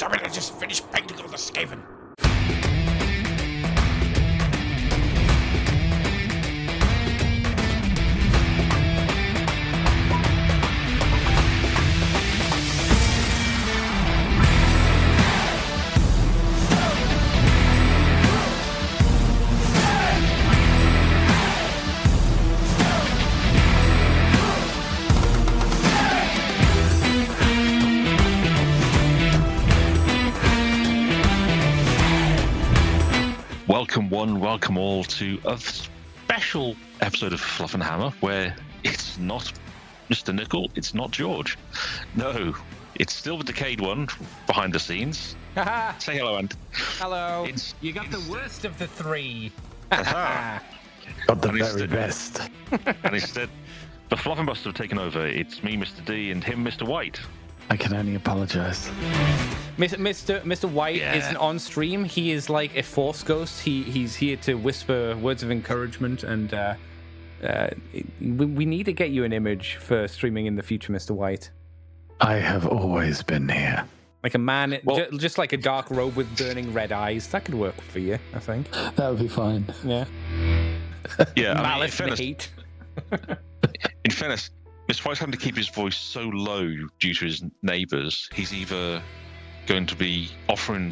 damn it, I just finished painting all the Skaven. Welcome one, welcome all to a special episode of Fluffenhammer where it's not Mr. Nickel, it's not George. No, it's still the decayed one behind the scenes. Say hello, Ant. Hello. You got the worst of the three. Got the very best. And instead, the Fluffenbuster have taken over. It's me, Mr. D, and him, Mr. White. I can only apologise. Mr. White isn't on stream. He is like a force ghost. He's here to whisper words of encouragement, and we need to get you an image for streaming in the future, Mr. White. I have always been here. Like a man, just like a dark robe with burning red eyes. That could work for you, I think. That would be fine. Yeah. Yeah. Malice and hate. In fairness, Mr. White's having to keep his voice so low due to his neighbours. He's either going to be offering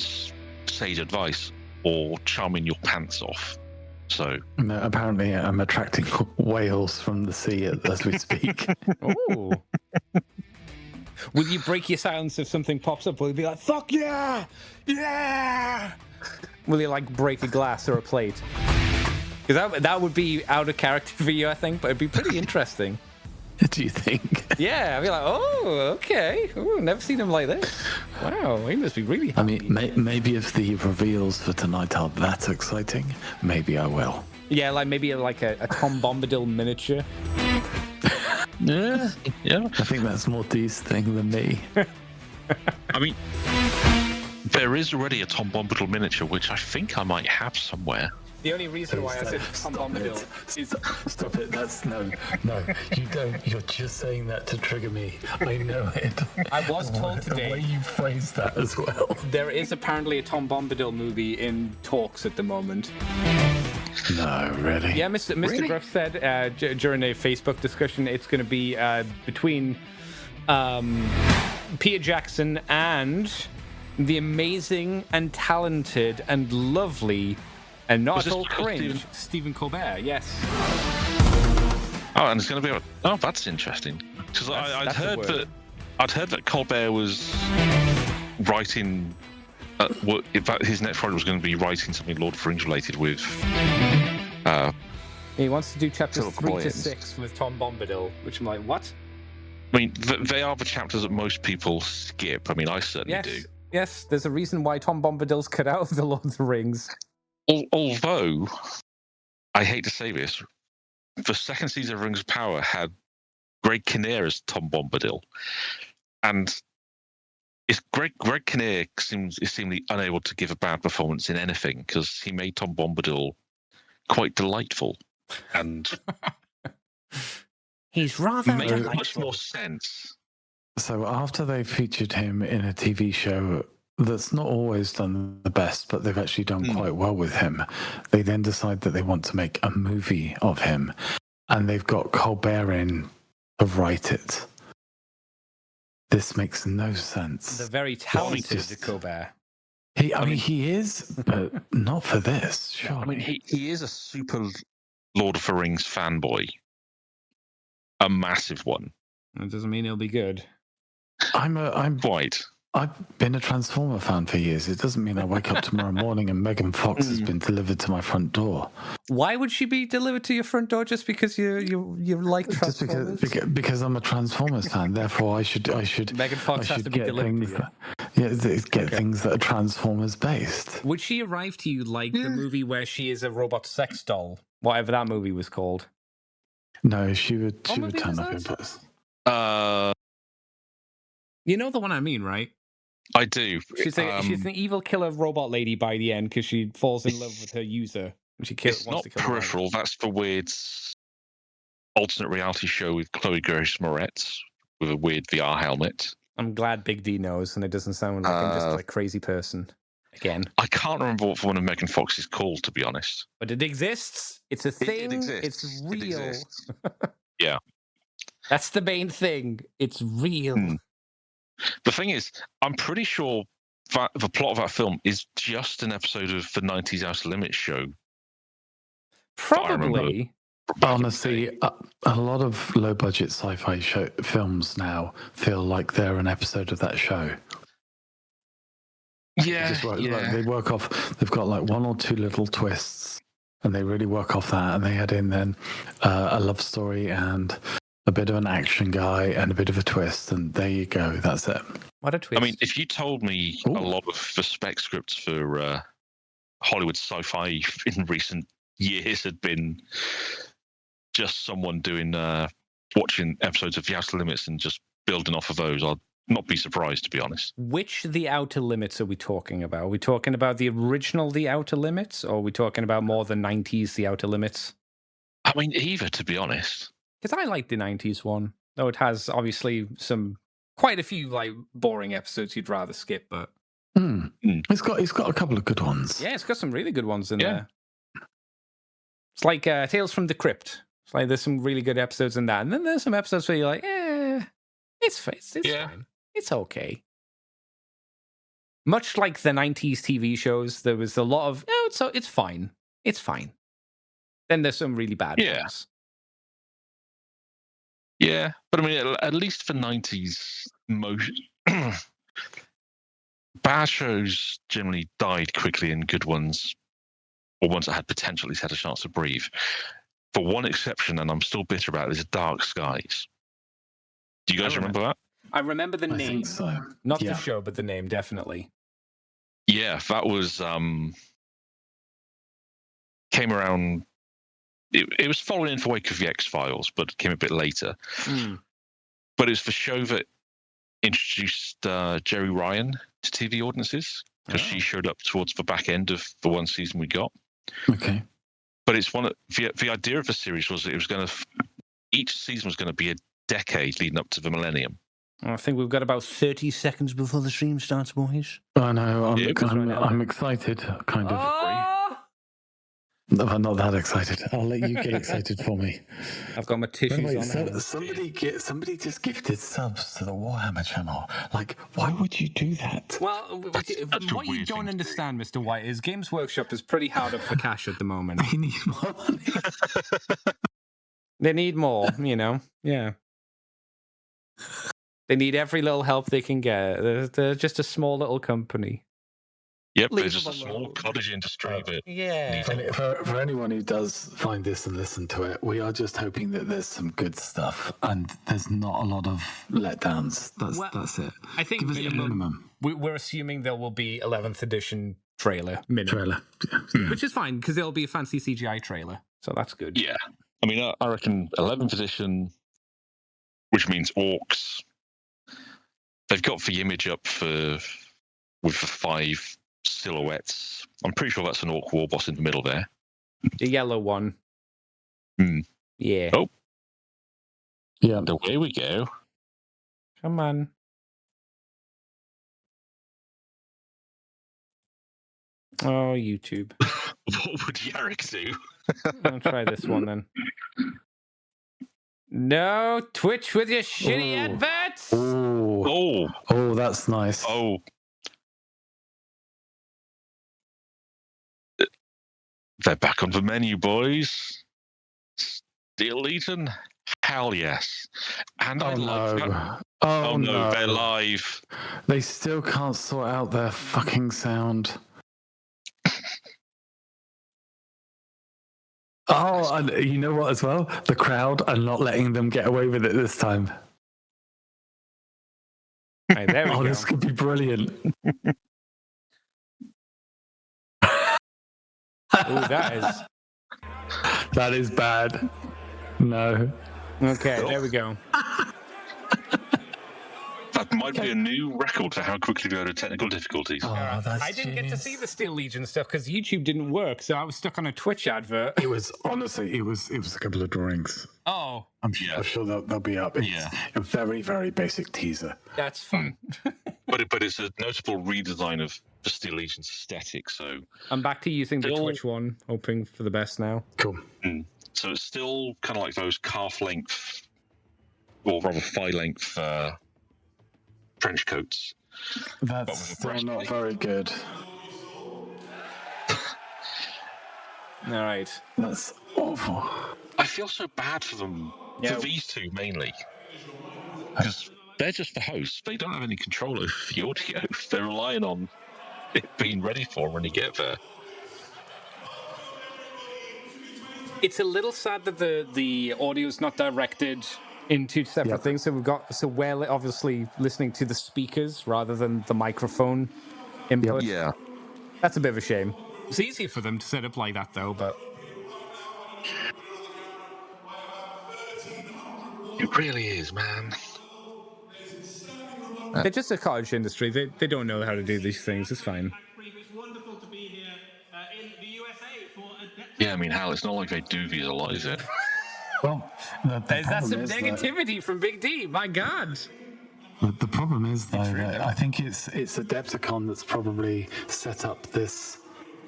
sage advice or charming your pants off. So No, apparently I'm attracting whales from the sea as we speak. Oh. Will you break your silence if something pops up? Will you be like, fuck yeah! Yeah! Will you like break a glass or a plate? Because that would be out of character for you, I think, but it'd be pretty interesting. Do you think? Yeah, I'd be like, oh, okay. Ooh, never seen him like this. Wow, he must be really happy. I mean, maybe if the reveals for tonight are that exciting, maybe I will. Yeah, like maybe like a Tom Bombadil miniature. yeah. I think that's more Dee's thing than me. I mean, there is already a Tom Bombadil miniature, which I think I might have somewhere. The only reason why I said Tom Bombadil is... Stop it. That's no. You don't. You're just saying that to trigger me. I know it. I was told today... The way you phrased that as well. There is apparently a Tom Bombadil movie in talks at the moment. No, really? Yeah, Mr. Really? Gruff said during a Facebook discussion it's going to be between Peter Jackson and the amazing and talented and lovely and not at all cringe Stephen Colbert. Yes. Oh, and it's going to be. Oh, that's interesting. Because I'd heard that Colbert was writing. In fact, his next project was going to be writing something Lord of the Rings related with. He wants to do chapters Philip 3 to Boyens. 6 with Tom Bombadil, which I'm like, what? I mean, they are the chapters that most people skip. I mean, I certainly do. Yes, there's a reason why Tom Bombadil's cut out of the Lord of the Rings. Although, I hate to say this, the second season of Rings of Power had Greg Kinnear as Tom Bombadil, and Greg Kinnear is seemingly unable to give a bad performance in anything because he made Tom Bombadil quite delightful and He's rather made delightful. much more sense. So after they featured him in a TV show that's not always done the best, but they've actually done quite well with him, they then decide that they want to make a movie of him, and they've got Colbert in to write it. This makes no sense. The very talented Just- Colbert. I mean, he is, but not for this. Surely. I mean, he is a super Lord of the Rings fanboy, a massive one. That doesn't mean he'll be good. Quite. I've been a Transformer fan for years. It doesn't mean I wake up tomorrow morning and Megan Fox has been delivered to my front door. Why would she be delivered to your front door just because you like Just Transformers? because I'm a Transformers fan, therefore I should Megan Fox I has should to be get delivered things to you. things that are Transformers based. Would she arrive to you like the movie where she is a robot sex doll? Whatever that movie was called. No, she would movie turn was up in that? person. You know the one I mean, right? I do. She's an evil killer robot lady by the end because she falls in love with her user. And she It's wants not to kill her. Peripheral. That's the weird alternate reality show with Chloe Grace Moretz with a weird VR helmet. I'm glad Big D knows, and it doesn't sound like I'm just a crazy person again. I can't remember what one of Megan Fox is called, to be honest. But it exists. It's a thing. It exists. It's real. It exists. Yeah. That's the main thing. It's real. The thing is, I'm pretty sure that the plot of that film is just an episode of the 90s Outer Limits show. Probably. Honestly, a lot of low-budget sci-fi films now feel like they're an episode of that show. Yeah, they work off. They've got like one or two little twists, and they really work off that. And they add in then a love story and a bit of an action guy and a bit of a twist, and there you go. That's it. What a twist! I mean, if you told me a lot of the spec scripts for Hollywood sci-fi in recent years had been just someone doing watching episodes of The Outer Limits and just building off of those, I'd not be surprised, to be honest. Which The Outer Limits are we talking about? Are we talking about the original The Outer Limits, or are we talking about more the 90s The Outer Limits? I mean, either, to be honest. Because I like the 90s one, though it has obviously quite a few like boring episodes you'd rather skip, but It's got a couple of good ones. Yeah, it's got some really good ones in there. It's like Tales from the Crypt. It's like there's some really good episodes in that, and then there's some episodes where you're like, it's fine. It's okay. Much like the 90s TV shows, there was a lot of, it's fine. It's fine. Then there's some really bad ones. Yeah, but I mean, at least for 90s, bad shows generally died quickly and good ones, or ones that had potential, at least had a chance to breathe. For one exception, and I'm still bitter about it, is Dark Skies. Do you guys remember that? I remember the name. Think so. Not the show, but the name, definitely. Yeah, that was came around. It was following in the wake of the X-Files, but it came a bit later. But it's the show that introduced Jerry Ryan to TV audiences, because she showed up towards the back end of the one season we got. Okay. But it's the idea of the series was that it was going to each season was going to be a decade leading up to the millennium. I think we've got about 30 seconds before the stream starts, boys. I know. I'm excited, kind of. No, I'm not that excited. I'll let you get excited for me. I've got my tissues on. Somebody just gifted subs to the Warhammer channel. Like, why would you do that? Well, what you don't understand, Mr. White, is Games Workshop is pretty hard up for cash at the moment. They need more money. They need more, Yeah. They need every little help they can get. They're just a small little company. Yep, it's just a small cottage industry. But yeah. For anyone who does find this and listen to it, we are just hoping that there's some good stuff and there's not a lot of letdowns. That's it. I think give us the minimum. We're assuming there will be 11th edition trailer minimum. Yeah. Which is fine, because there'll be a fancy CGI trailer. So that's good. Yeah. I mean, I reckon 11th edition, which means orcs. They've got the image up with the 5 silhouettes. I'm pretty sure that's an orc war boss in the middle there. The yellow one. Yeah. Oh. Yeah. And away we go. Come on. Oh, YouTube. What would Yarrick do? I'll try this one then. No, Twitch with your shitty adverts. Oh, that's nice. Oh. They're back on the menu, boys. Still eating? Hell yes. And I love that. Oh no, they're live. They still can't sort out their fucking sound. Oh, and you know what as well? The crowd are not letting them get away with it this time. Hey, there we go. This could be brilliant. That is bad. No. Okay, there we go. That might be a new record for how quickly we go to technical difficulties. Oh, that's I didn't get to genius. see the Steel Legion stuff because YouTube didn't work, so I was stuck on a Twitch advert. It was honestly, it was a couple of drawings. Oh, I'm sure they'll be up. It's a very, very basic teaser. that's fun. But it's a notable redesign of the Steel Legion's aesthetic. So I'm back to using the Still- Twitch one, hoping for the best now. Cool. so it's still kind of like those calf length, or rather thigh length trench coats. That's with a still not breastplate. very good. All right. That's awful. I feel so bad for them, Yeah. for these two mainly, because they're just the hosts. They don't have any control over the audio. They're relying on it being ready for when you get there. It's a little sad that the audio's not directed into separate Yep. things. So we're obviously listening to the speakers rather than the microphone input. Yeah. That's a bit of a shame. It's easier for them to set up like that though, but It really is, man. they're just a cottage industry. They don't know how to do these things. It's fine. It's wonderful to be here in the USA for Adepticon. Yeah, I mean, hell, it's not like they do visualize it. Well, That's some problem is that- negativity from Big D. My God. But the problem is, though, that I think it's Adepticon that's probably set up this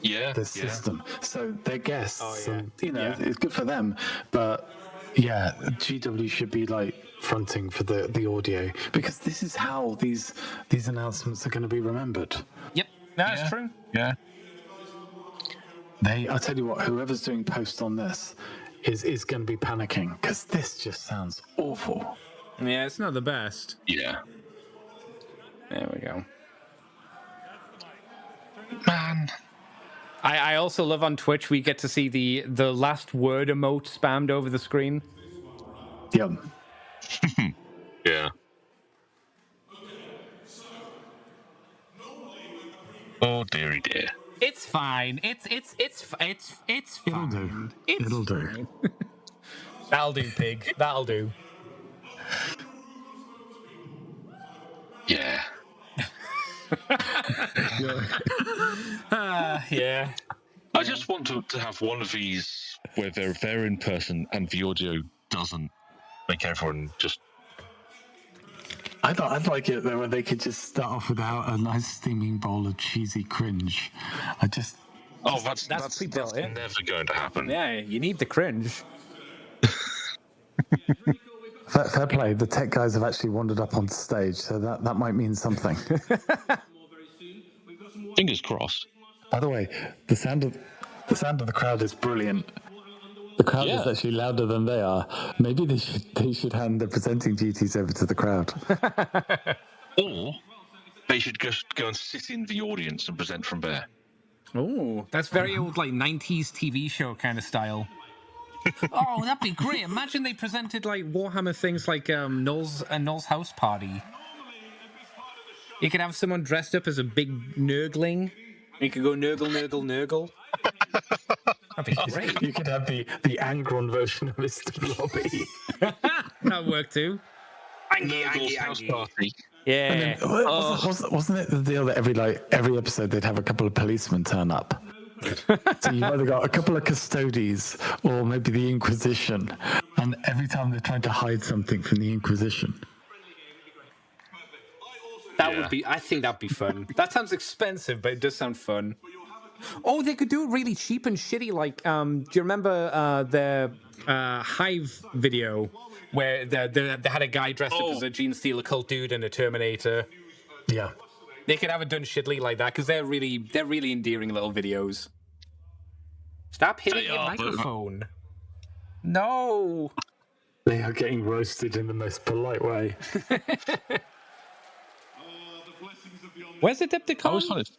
Yeah. system. So they're guests. yeah. And, Yeah. it's good for them. But yeah, GW should be like fronting for the audio, because this is how these announcements are going to be remembered. Yep, that's true. Yeah. I tell you what, whoever's doing post on this is going to be panicking, because this just sounds awful. Yeah, it's not the best. Yeah. There we go. Man. I also love on Twitch we get to see the last word emote spammed over the screen. Yep. Yeah. Oh, dearie dear. It's fine. It's fine. It'll do. It's It'll do. fine. That'll do, pig. That'll do. Yeah. Yeah. I just want to have one of these where they're there in person and the audio doesn't make everyone just. I'd like it though, where they could just start off without a nice steaming bowl of cheesy cringe. Oh, that's pre-built in. never going to happen. Yeah, you need the cringe. Fair play. The tech guys have actually wandered up on stage, so that might mean something. Fingers crossed. By the way, the sound of the crowd is brilliant. The crowd is Yeah. actually louder than they are. Maybe they should hand the presenting duties over to the crowd. Or they should just go and sit in the audience and present from there. Oh, that's very old, like 90s TV show kind of style. Oh, that'd be great. Imagine they presented like Warhammer things like Null's house party. You could have someone dressed up as a big nurgling. You could go nurgle, nurgle, nurgle. That'd be great. You could have the Angron version of Mr. Robbie. That'd work too. Nurgle's house party. Yeah. Wasn't it the deal that every episode they'd have a couple of policemen turn up? So you've either got a couple of custodies or maybe the Inquisition, and every time they're trying to hide something from the Inquisition. That would be. I think that'd be fun. That sounds expensive, but it does sound fun. Oh, they could do it really cheap and shitty. Like, do you remember the Hive video where they had a guy dressed up as a Gene Stealer cult dude and a Terminator? Yeah. They could have it done shittily like that because they're really endearing little videos. Stop hitting your microphone. No. They are getting roasted in the most polite way. Where's I Adepticon? was trying to.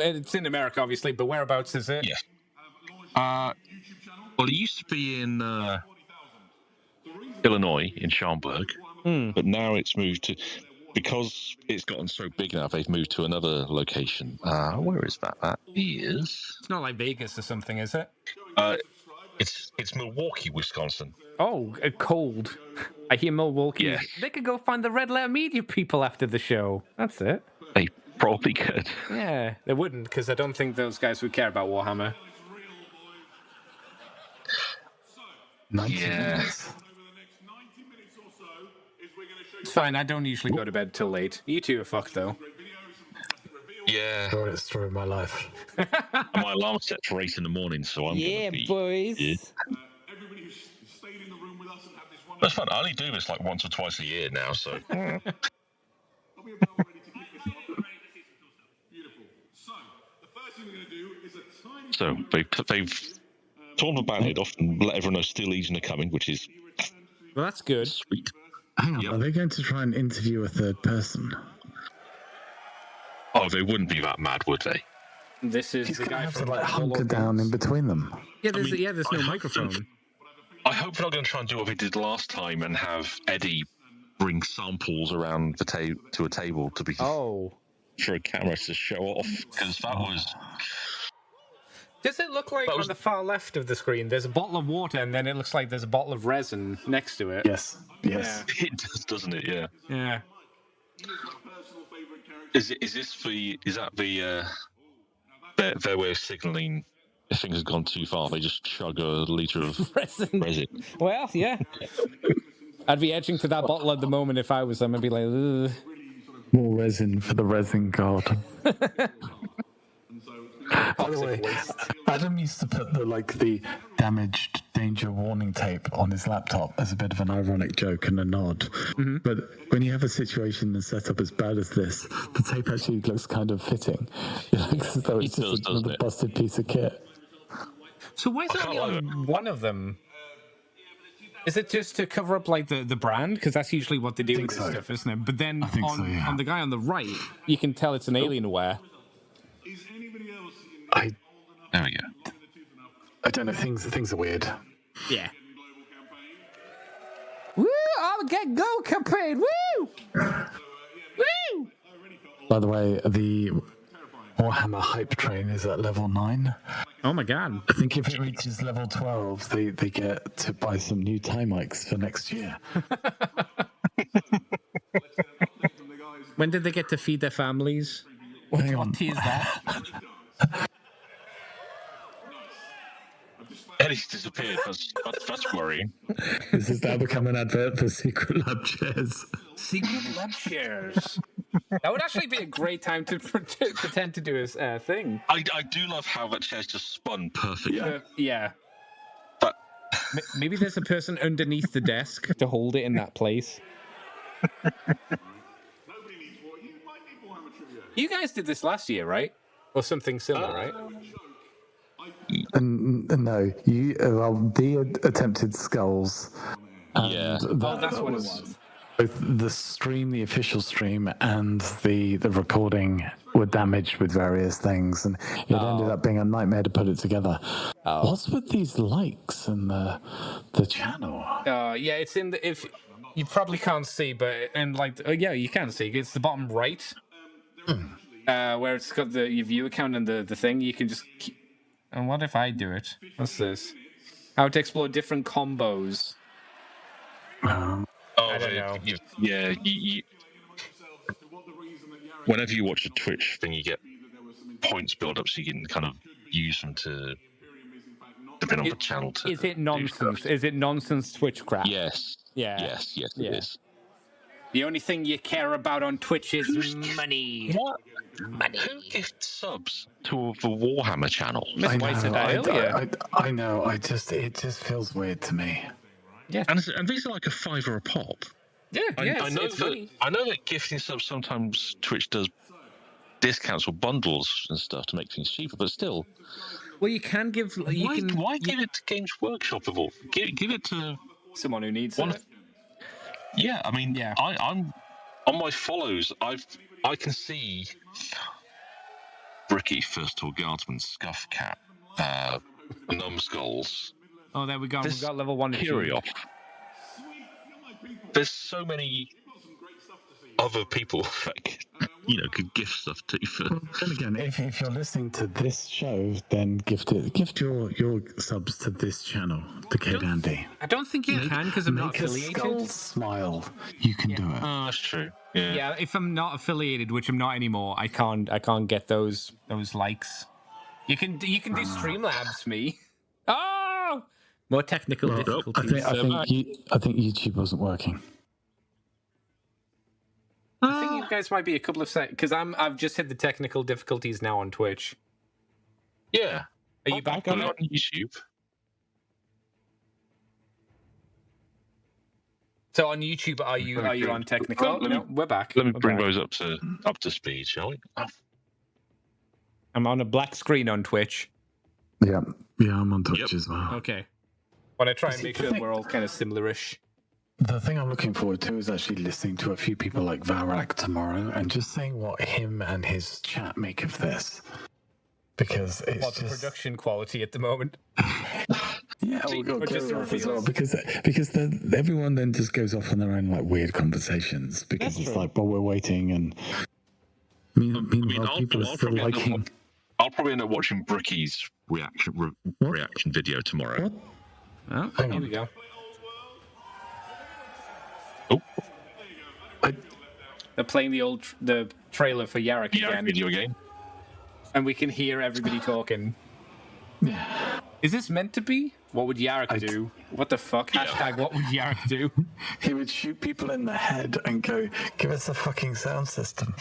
It's in America, obviously, but whereabouts is it? Yeah. Well, it used to be in Illinois, in Schaumburg, but now it's moved to, because it's gotten so big now, they've moved to another location. Where is that? That is. It's not like Vegas or something, is it? It's Milwaukee, Wisconsin. Oh, cold. I hear Milwaukee. Yeah. They could go find the Red Letter Media people after the show. That's it. They probably could. Yeah, they wouldn't, because I don't think those guys would care about Warhammer. 90 Yeah. minutes. It's fine, I don't usually go to bed till late. You two are fucked, though. Yeah. Greatest story of my life. And my alarm's set for 8 in the morning, so I'm gonna be. boys. Yeah. Everybody who's stayed in the room with us and had this wonderful. That's fun. I only do this like once or twice a year now, so. Are we about ready to kick this off? Beautiful. So, the first thing we're going to do is a tiny. So they've torn the band-aid off and let everyone know Steel Legion are coming, which is Well, that's good. sweet. Hang on, Yep. are they going to try and interview a third person? Oh, they wouldn't be that mad, would they? This is He's the going to guy have to from like hunker down in between them. Yeah, there's, I mean, there's no I hope microphone. so. I hope they're not going to try and do what they did last time and have Eddie bring samples around the to a table to be Oh. for a camera to show off, because that was. Does it look like That was- on the far left of the screen, there's a bottle of water, and then it looks like there's a bottle of resin next to it? Yes, yes. It does, doesn't it? Yeah. Yeah. Is that the their way of signalling if things have gone too far? They just chug a liter of Resin. resin. Well, yeah. I'd be edging to that bottle at the moment if I was them. I'd be like, ugh. More resin for the resin god. By the way, Adam used to put the damaged danger warning tape on his laptop as a bit of an ironic joke and a nod. But when you have a situation and setup as bad as this, the tape actually looks kind of fitting. It looks as though it's It just does, doesn't another it? busted piece of kit. So why is it only on one of them? Is it just to cover up like the brand? Because that's usually what they do with this so. stuff, isn't it? But then I think on, so, yeah. on the guy on the right, you can tell it's an Alienware. There we go. I don't know, things are weird. Yeah. Woo! I'll get go campaign! Woo! Woo! By the way, the Warhammer hype train is at level 9. Oh my god. I think if it reaches level 12, they get to buy some new tie mics for next year. When did they get to feed their families? Hang on. What tea is that? Eddie's disappeared. That's worrying. This has now become an advert for Secret Lab chairs. Secret lab shares. That would actually be a great time to pretend to do a thing. I do love how that chair's just spun perfectly. Yeah. But Maybe there's a person underneath the desk to hold it in that place. You guys did this last year, right? Or something similar, right? No, Dee attempted skulls. And Yeah. That's what it was. Both the stream, the official stream, and the recording were damaged with various things, and it ended up being a nightmare to put it together. What's with these likes and the channel? Yeah, it's in the if you probably can't see, but and like yeah, you can see. It's the bottom right, where it's got your view account and the thing. You can just. And what if I do it? What's this? How to explore different combos. I don't know. You, whenever you watch a Twitch thing, you get points build up, so you can kind of use them to depend on the channel. To Is it do nonsense? stuff. Is it nonsense Twitch crap? Yes. Yeah. Yes. Yes. Yeah. It is. The only thing you care about on Twitch is money. What? Who gifts subs to the Warhammer channel? Miss White said that earlier. I know. It just feels weird to me. And these are like a $5 a pop. Yeah, I know it's that. funny. I know that gifting subs sometimes Twitch does discounts or bundles and stuff to make things cheaper, but still, Well, you can give. why give it to Games Workshop of all? Give it to someone who needs one. it. Yeah, I mean, Yeah. I'm on my follows. I can see Bricky, First Tour Guardsman, Scuff Cat, Numbskulls, Oh, there we go. We've This got level 1 Curio. There's so many other people that could gift stuff to you for. Well, then again, if you're listening to this show, then gift your subs to this channel, to Kate Andy. I don't think you can because I'm not Make a affiliated. skull smile. You can do it. Oh, that's true. Yeah. Yeah, if I'm not affiliated, which I'm not anymore, I can't get those likes. You can do Streamlabs me. Oh, more technical difficulties. I think YouTube wasn't working. I think you guys might be a couple of seconds because I've just hit the technical difficulties now on Twitch. Yeah. Are you back on it? YouTube? So on YouTube, are you on technical? No, we're back. Let me We're bring back. those up to speed, shall we? Oh, I'm on a black screen on Twitch. Yeah, I'm on Twitch as well. Okay. But I try and See, make the sure thing- we're all kind of similar-ish. The thing I'm looking forward to is actually listening to a few people like Varak tomorrow and just seeing what him and his chat make of this. Because it's What's the just... production quality at the moment? Yeah, we'll go just the off as well reveals. because everyone then just goes off on their own like weird conversations because That's it's true. like, well, we're waiting and meanwhile I'll people are still probably end up liking. I'll probably end up watching Bricky's reaction video tomorrow. What? Oh, Hang here on. we go. Oh, They're playing the trailer for Yarrick yeah, again, video game. and we can hear everybody talking. Is this meant to be? What would Yarrick do? What the fuck? Hashtag what would Yarrick do? He would shoot people in the head and go, "Give us a fucking sound system."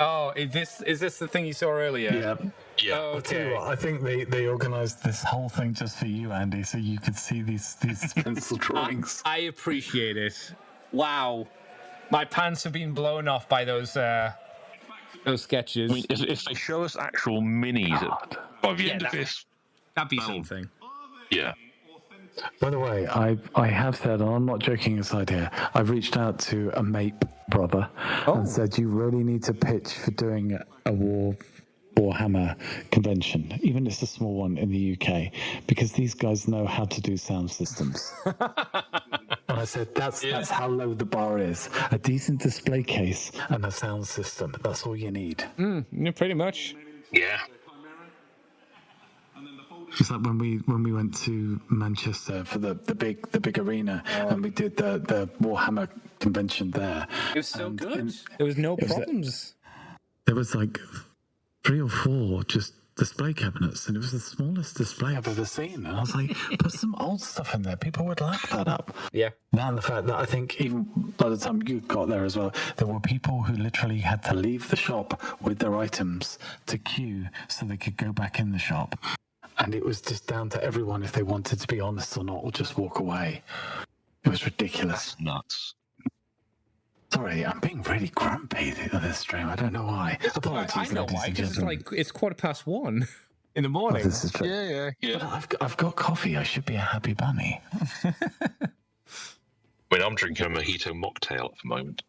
Oh, is this the thing you saw earlier? Yeah. Oh, I'll tell you okay. what, I think they organised this whole thing just for you, Andy, so you could see these pencil drawings. I appreciate it. Wow, my pants have been blown off by those sketches. I mean, if they show us actual minis by the end of that- this, That'd be something. yeah. By the way, I have said, and I'm not joking aside here, I've reached out to a mate brother and said, you really need to pitch for doing a Warhammer convention, even if it's a small one in the UK, because these guys know how to do sound systems. And I said, that's how low the bar is. A decent display case and a sound system. That's all you need. Yeah, pretty much. Yeah. It's like when we went to Manchester for the big arena and we did the Warhammer convention there. It was so And good. There was no problems. There was like 3 or 4 just display cabinets, and it was the smallest display I've ever seen. And I was like, put some old stuff in there. People would lap that up. Yeah. Now, the fact that I think even by the time you got there as well, there were people who literally had to leave the shop with their items to queue so they could go back in the shop. And it was just down to everyone if they wanted to be honest or not, or just walk away. It was ridiculous. That's nuts. Sorry, I'm being really grumpy on this stream. I don't know why. Apologies, I know ladies why, and because it's gentlemen. like it's 1:15 in the morning. This is true. Yeah. But I've got coffee. I should be a happy bunny. I mean, I'm drinking a mojito mocktail at the moment.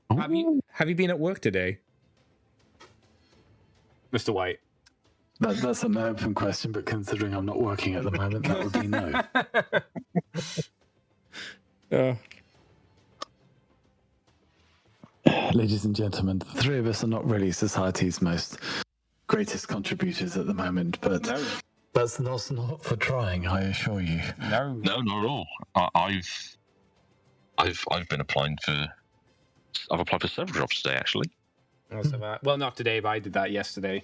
Have you been at work today, Mr. White? That's an open question, but considering I'm not working at the moment, that would be no. Ladies and gentlemen, the 3 of us are not really society's greatest contributors at the moment, but that's not for trying, I assure you. No. No, not at all. I've been applying for. I've applied for several jobs today, actually. Well, not today, but I did that yesterday.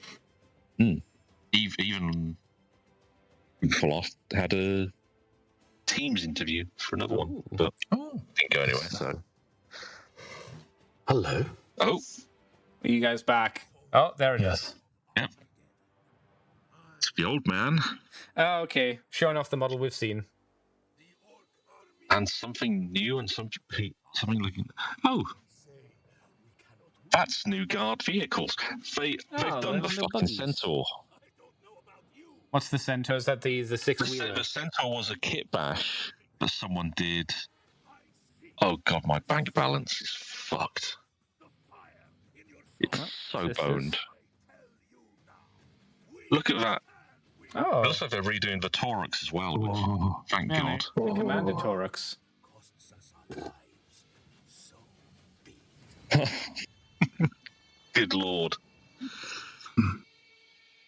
Even before last, had a Teams interview for another one, but didn't go anywhere. So, Hello. oh, Are you guys back? Oh, there it is. Yes. yeah, it's the old man Oh, okay. Showing off the model we've seen. and something new and something looking. Oh, that's new guard vehicles. They've done they're the the fucking buddies. Centaur. What's the Centaur? Is that the The 6-wheeler? Centaur was a kit bash that someone did. Oh god, my bank balance is fucked. It's so This is- boned. Look at that. Oh, It looks like they're redoing the Torx as well. Which, Whoa. thank yeah, God. the Commander Torx. Good lord.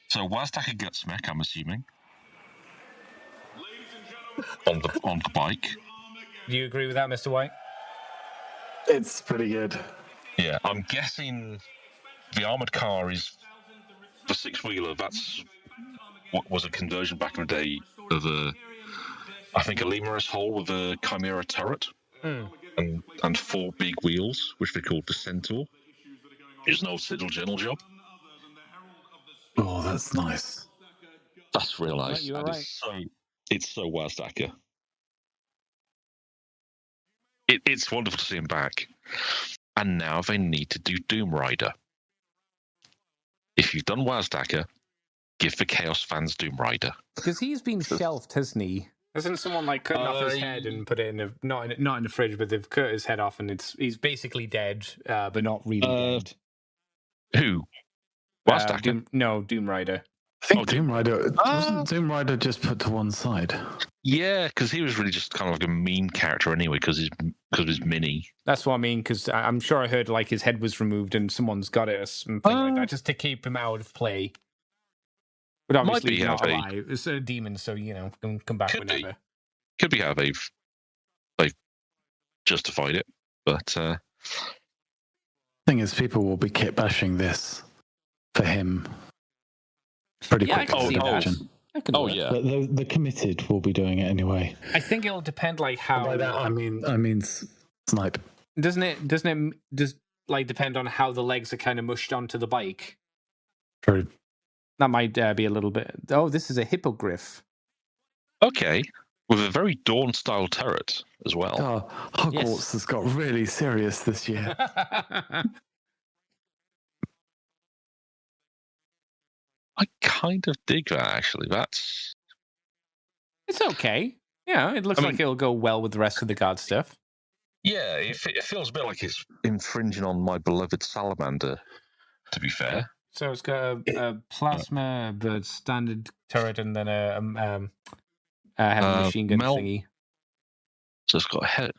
So Wazdaka Gutsmech, I'm assuming, on the bike. Do you agree with that, Mr. White? It's pretty good. Yeah, I'm guessing the armored car is the six-wheeler. That's what was a conversion back in the day of I think a Lemurus hull with a Chimera turret and four big wheels, which they called the Centaur. It's an old Citadel Journal job. Oh, that's nice. That's real nice. You were And right. it's so Wazdaka. It's wonderful to see him back. And now they need to do Doom Rider. If you've done Wazdaka, give the Chaos fans Doom Rider. Because he's been shelved, hasn't he? Hasn't someone like cutting off his head and put it in a not in the fridge, but they've cut his head off and he's basically dead, but not really dead. Who? Wazdaka? Doom Rider. I think Oh, Doom Rider wasn't Doom Rider just put to one side. Yeah, because he was really just kind of like a mean character anyway, because he's mini. That's what I mean. Because I'm sure I heard like his head was removed and someone's got it or something like that, just to keep him out of play. But obviously he's not alive. It's a demon, so can come back whenever. Could be how they've justified it, but thing is, people will be kit bashing this for him pretty quickly. Yeah. But the committed will be doing it anyway. I think it'll depend, like how. By that I mean Snipe. Doesn't it depend on how the legs are kind of mushed onto the bike? True. That might be a little bit. Oh, this is a hippogriff. Okay, with a very Dawn-style turret as well. Oh, Hogwarts has got really serious this year. I kind of dig that, actually. It's okay. Yeah, it looks like it'll go well with the rest of the guard stuff. Yeah, it feels a bit like it's infringing on my beloved Salamander, to be fair. So it's got a plasma, the standard turret, and then a heavy machine gun thingy. So it's got a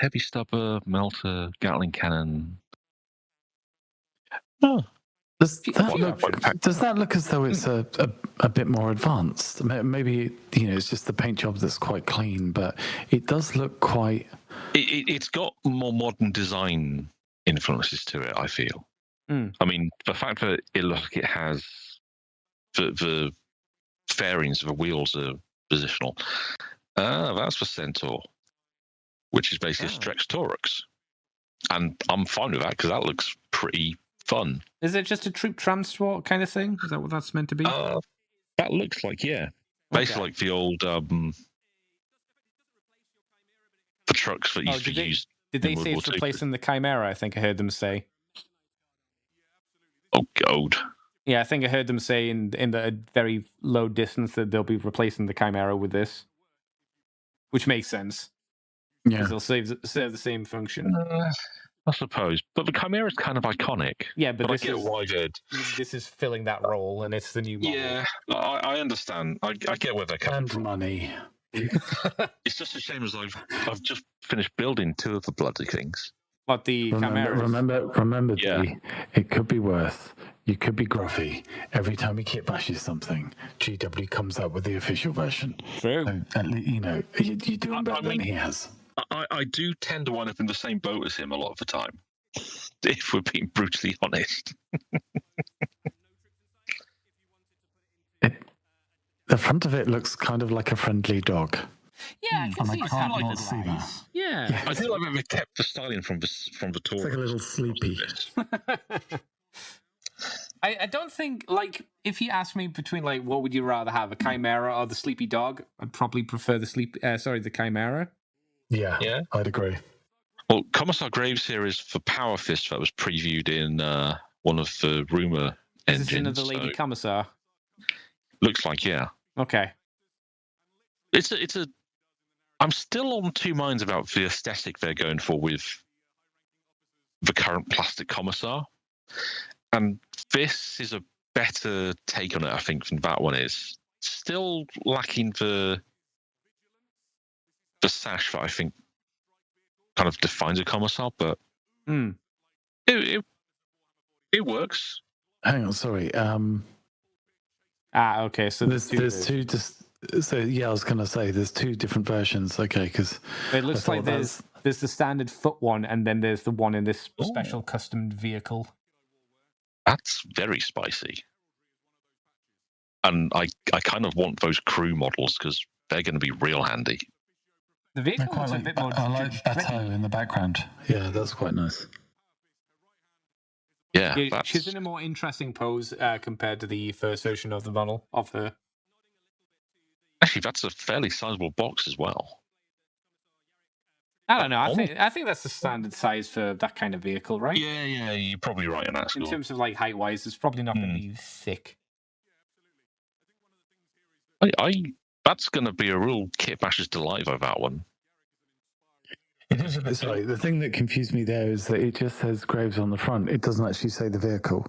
heavy stubber, melter, Gatling cannon. Oh. Does that look as though it's a bit more advanced? Maybe it's just the paint job that's quite clean, but it does look quite. It's got more modern design influences to it, I feel. I mean, the fact that it looks like it has the fairings of the wheels are positional. That's the Centaur, which is basically a Strex Torux. And I'm fine with that because that looks pretty fun. Is it just a troop transport kind of thing? Is that what that's meant to be? That looks like, yeah. Basically like the old the trucks that used to use. Did they say it's replacing the Chimera? I think I heard them say. Oh, God. Yeah, I think I heard them say in the very low distance that they'll be replacing the Chimera with this. Which makes sense. Yeah. Because they'll serve the same function. I suppose. But the Chimera is kind of iconic. Yeah, but I get why this is filling that role, and it's the new model. Yeah, I understand. I get where they're coming from. Money. It's just a shame as I've just finished building two of the bloody things. But the Chimera. Remember, D, it could be worth. You could be gruffy every time he kit bashes something. GW comes up with the official version. True. So, at least, you're doing better than he has. I do tend to wind up in the same boat as him a lot of the time, if we're being brutally honest. The front of it looks kind of like a friendly dog. Yeah, I can see can't not see that. Yeah. I do like that they kept the styling from the tour. It's like a little sleepy. I don't think, like, if you ask me between, like, what would you rather have, a Chimera or the sleepy dog? I'd probably prefer the Chimera. Yeah, I'd agree. Well, Commissar Graves here is the Power Fist that was previewed in one of the rumor engines. Is this another Lady Commissar? Looks like, yeah. Okay. It's a. I'm still on two minds about the aesthetic they're going for with the current plastic Commissar, and this is a better take on it, I think, than that one is. Still lacking the sash that I think kind of defines a Commissar, but It works. Hang on, sorry. Okay. So there's two. So yeah, I was going to say there's two different versions. Okay, because it looks like there's the standard foot one, and then there's the one in this special custom vehicle. That's very spicy. And I kind of want those crew models because they're going to be real handy. The vehicle looks a bit more. I like Beto in the background. Yeah, that's quite nice. Yeah, she's in a more interesting pose compared to the first version of the model of her. Actually, that's a fairly sizable box as well. I don't know. I think that's the standard size for that kind of vehicle, right? Yeah, you're probably right on that score. In terms of like height wise, it's probably not going to be thick. That's going to be a real kit basher's delight of that one. It is a bit. Sorry, the thing that confused me there is that it just says Graves on the front. It doesn't actually say the vehicle.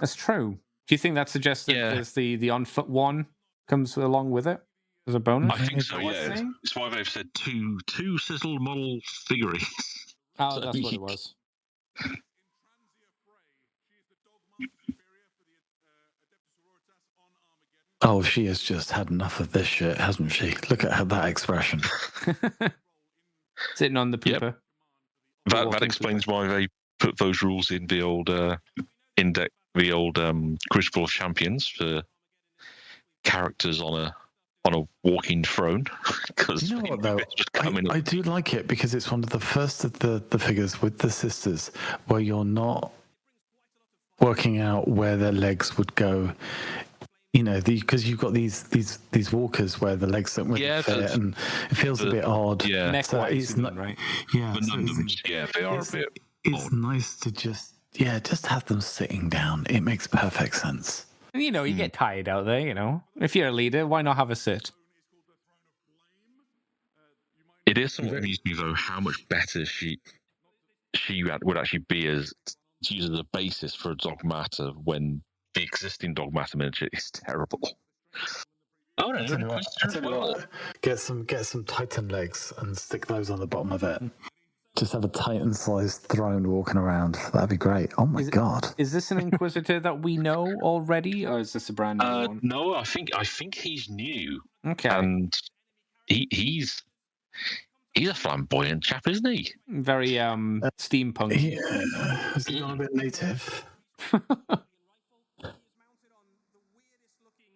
That's true. Do you think that suggests that there's the on foot one comes along with it as a bonus? I think so. Yeah, it's why they've said two sizzle model figurines. Oh, that's what it was. Oh, she has just had enough of this shit, hasn't she? Look at that expression. Sitting on the pooper. Yep. That explains why they put those rules in the old Crucible of Champions for characters on a walking throne. Because you know what though, I do like it because it's one of the first of the figures with the sisters where you're not working out where their legs would go. You know, because you've got these walkers where the legs don't really fit, and it feels a bit odd. Yeah, so it's not right. Yeah, they are a bit. It's nice to just have them sitting down. It makes perfect sense. And you get tired out there. If you're a leader, why not have a sit? It is something that amused me though how much better she would actually be as used as a basis for a Dogmata when the existing Dogmata miniature is terrible. Oh no! Get some Titan legs and stick those on the bottom of it. Just have a Titan-sized throne walking around. That'd be great. Oh my god! Is this an Inquisitor that we know already, or is this a brand new one? No, I think he's new. Okay, and he's a flamboyant chap, isn't he? Very steampunk. Has he gone a bit native?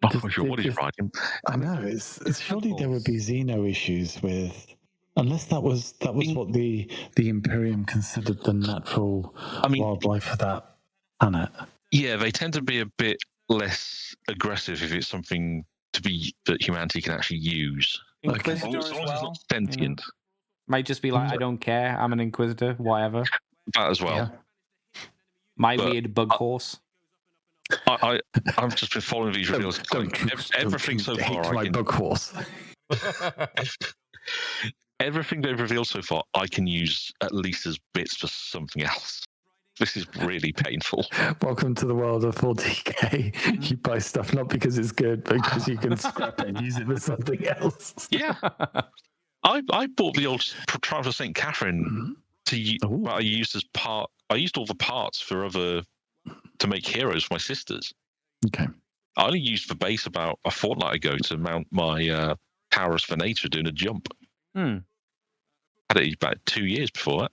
What is riding? I know. It's surely there would be Xeno issues with, unless that was what the Imperium considered the natural wildlife for that planet. Yeah, they tend to be a bit less aggressive if it's something that humanity can actually use. Inquisitor as long as it's not sentient. Might just be like, I don't care. I'm an Inquisitor. Whatever. That as well. Yeah. My weird bug horse. I've just been following these reveals. Everything so far, my bug horse. Everything they've revealed so far, I can use at least as bits for something else. This is really painful. Welcome to the world of 40k. You buy stuff not because it's good, but because you can scrap it and use it for something else. Yeah. I bought the old Triumph of St. Catherine I used as part. I used all the parts to make heroes for my sisters. Okay. I only used the base about a fortnight ago to mount my Taurus Venator doing a jump. Had it about 2 years before that.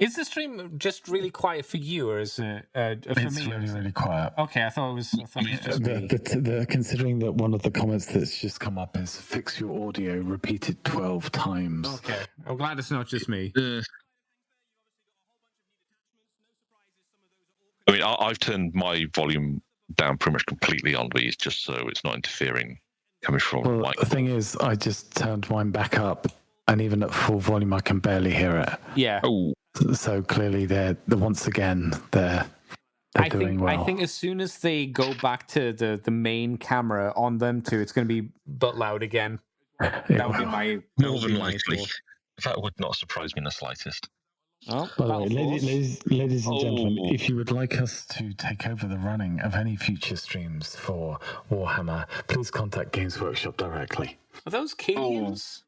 Is the stream just really quiet for you, or is it for it's me? It's really quiet. Okay, I thought it was just me. Considering that one of the comments that's just come up is fix your audio repeated 12 times. Okay, I'm glad it's not just me. I mean, I've turned my volume down pretty much completely on these, just so it's not interfering coming from the mic. The thing is, I just turned mine back up, and even at full volume, I can barely hear it. Yeah. Oh. So clearly, they're doing well. I think as soon as they go back to the main camera on them too, it's going to be butt loud again. That would be my more than likely. That would not surprise me in the slightest. Oh, by the way, ladies and gentlemen, if you would like us to take over the running of any future streams for Warhammer, please contact Games Workshop directly. Are those Cadians?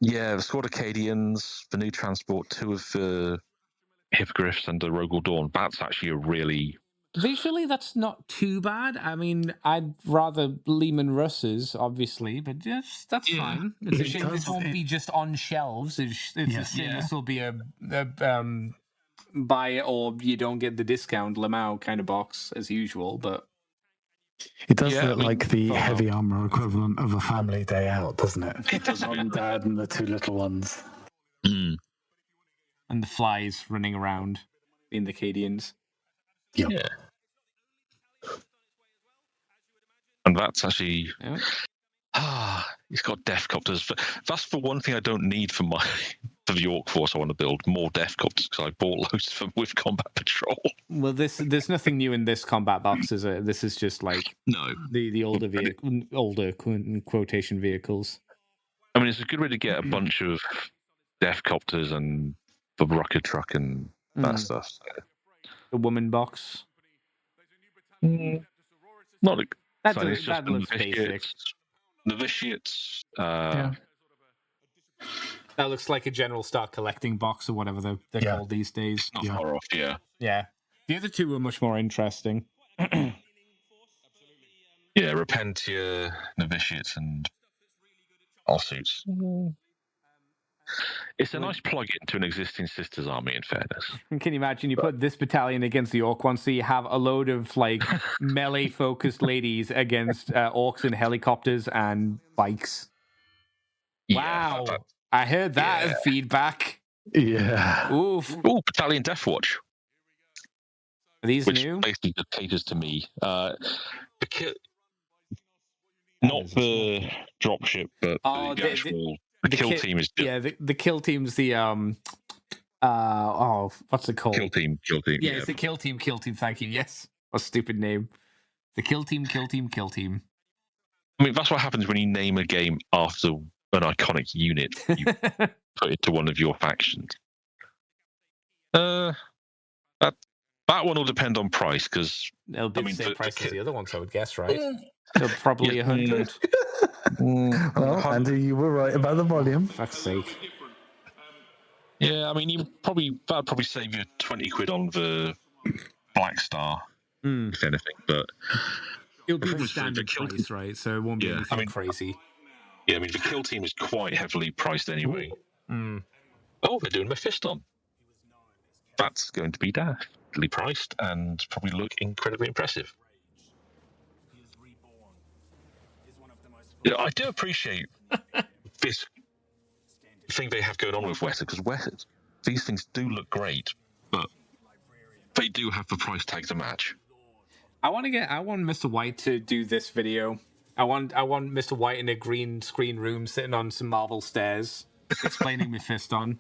Yeah, the Squad Acadians, the new transport, two of the hippogriffs and the Rogel Dawn. That's actually a really Visually, that's not too bad. I mean, I'd rather Lehman Russ's, obviously, but yes, that's fine. It's a It shame this does- won't it- be just on shelves. It's a Yes. shame Yeah. this will be a buy it or you don't get the discount Lamau kind of box as usual, but It does Yeah, look I mean, like the well, heavy armor equivalent of a family day out, doesn't it? It does a Mum and Dad and the two little ones. Mm. and the flies running around in the Cadians. Yep. Yeah. And that's actually Yeah. he's got death copters. But that's the one thing I don't need for for the York Force. I want to build more death copters because I bought loads of them with Combat Patrol. Well, there's nothing new in this combat box, is it? This is just like No, the older quotation vehicles. I mean it's a good way to get a bunch of death copters and the rocket truck and that stuff. The woman box. Not That, exciting, it's just that looks basic. Novitiates. Yeah. That looks like a general start collecting box or whatever they're Yeah. called these days. Not far off, yeah. Yeah. The other two were much more interesting. Yeah, Repentia, Novitiates, and Allsuits. It's a nice plug-in to an existing Sisters army, in fairness. Can you imagine you put this battalion against the Orc one, so you have a load of like melee-focused ladies against orcs and helicopters and bikes. Wow. Yeah, I heard that as feedback. Yeah. Oof. Oh, Battalion Deathwatch, Are these which new? basically just caters to me. Not is the dropship, but Oh, the the- actual the kill ki- team is just Yeah, the kill team's the what's it called? kill team. Yeah, it's the kill team. Thank you. Yes, a stupid name. The kill team. I mean, that's what happens when you name a game after an iconic unit. You put it to one of your factions. That one will depend on price because It'll be I mean, the same the price as ki- the other ones, I would guess, right? It'll probably 100. Well, Andy, you were right about the volume. Fuck's sake. yeah, I mean, that'd probably save you 20 quid on the Black Star, if anything. But It'll be the Obviously, the standard kill price, right? So it won't be Yeah, I anything mean- crazy. yeah, I mean, the kill team is quite heavily priced anyway. Mm. Oh, they're doing Mephiston. That's going to be daftly priced and probably look incredibly impressive. Yeah, I do appreciate this thing they have going on with Weta because these things do look great, but they do have the price tag to match. I want Mr. White to do this video. I want Mr. White in a green screen room sitting on some marble stairs explaining Mephiston.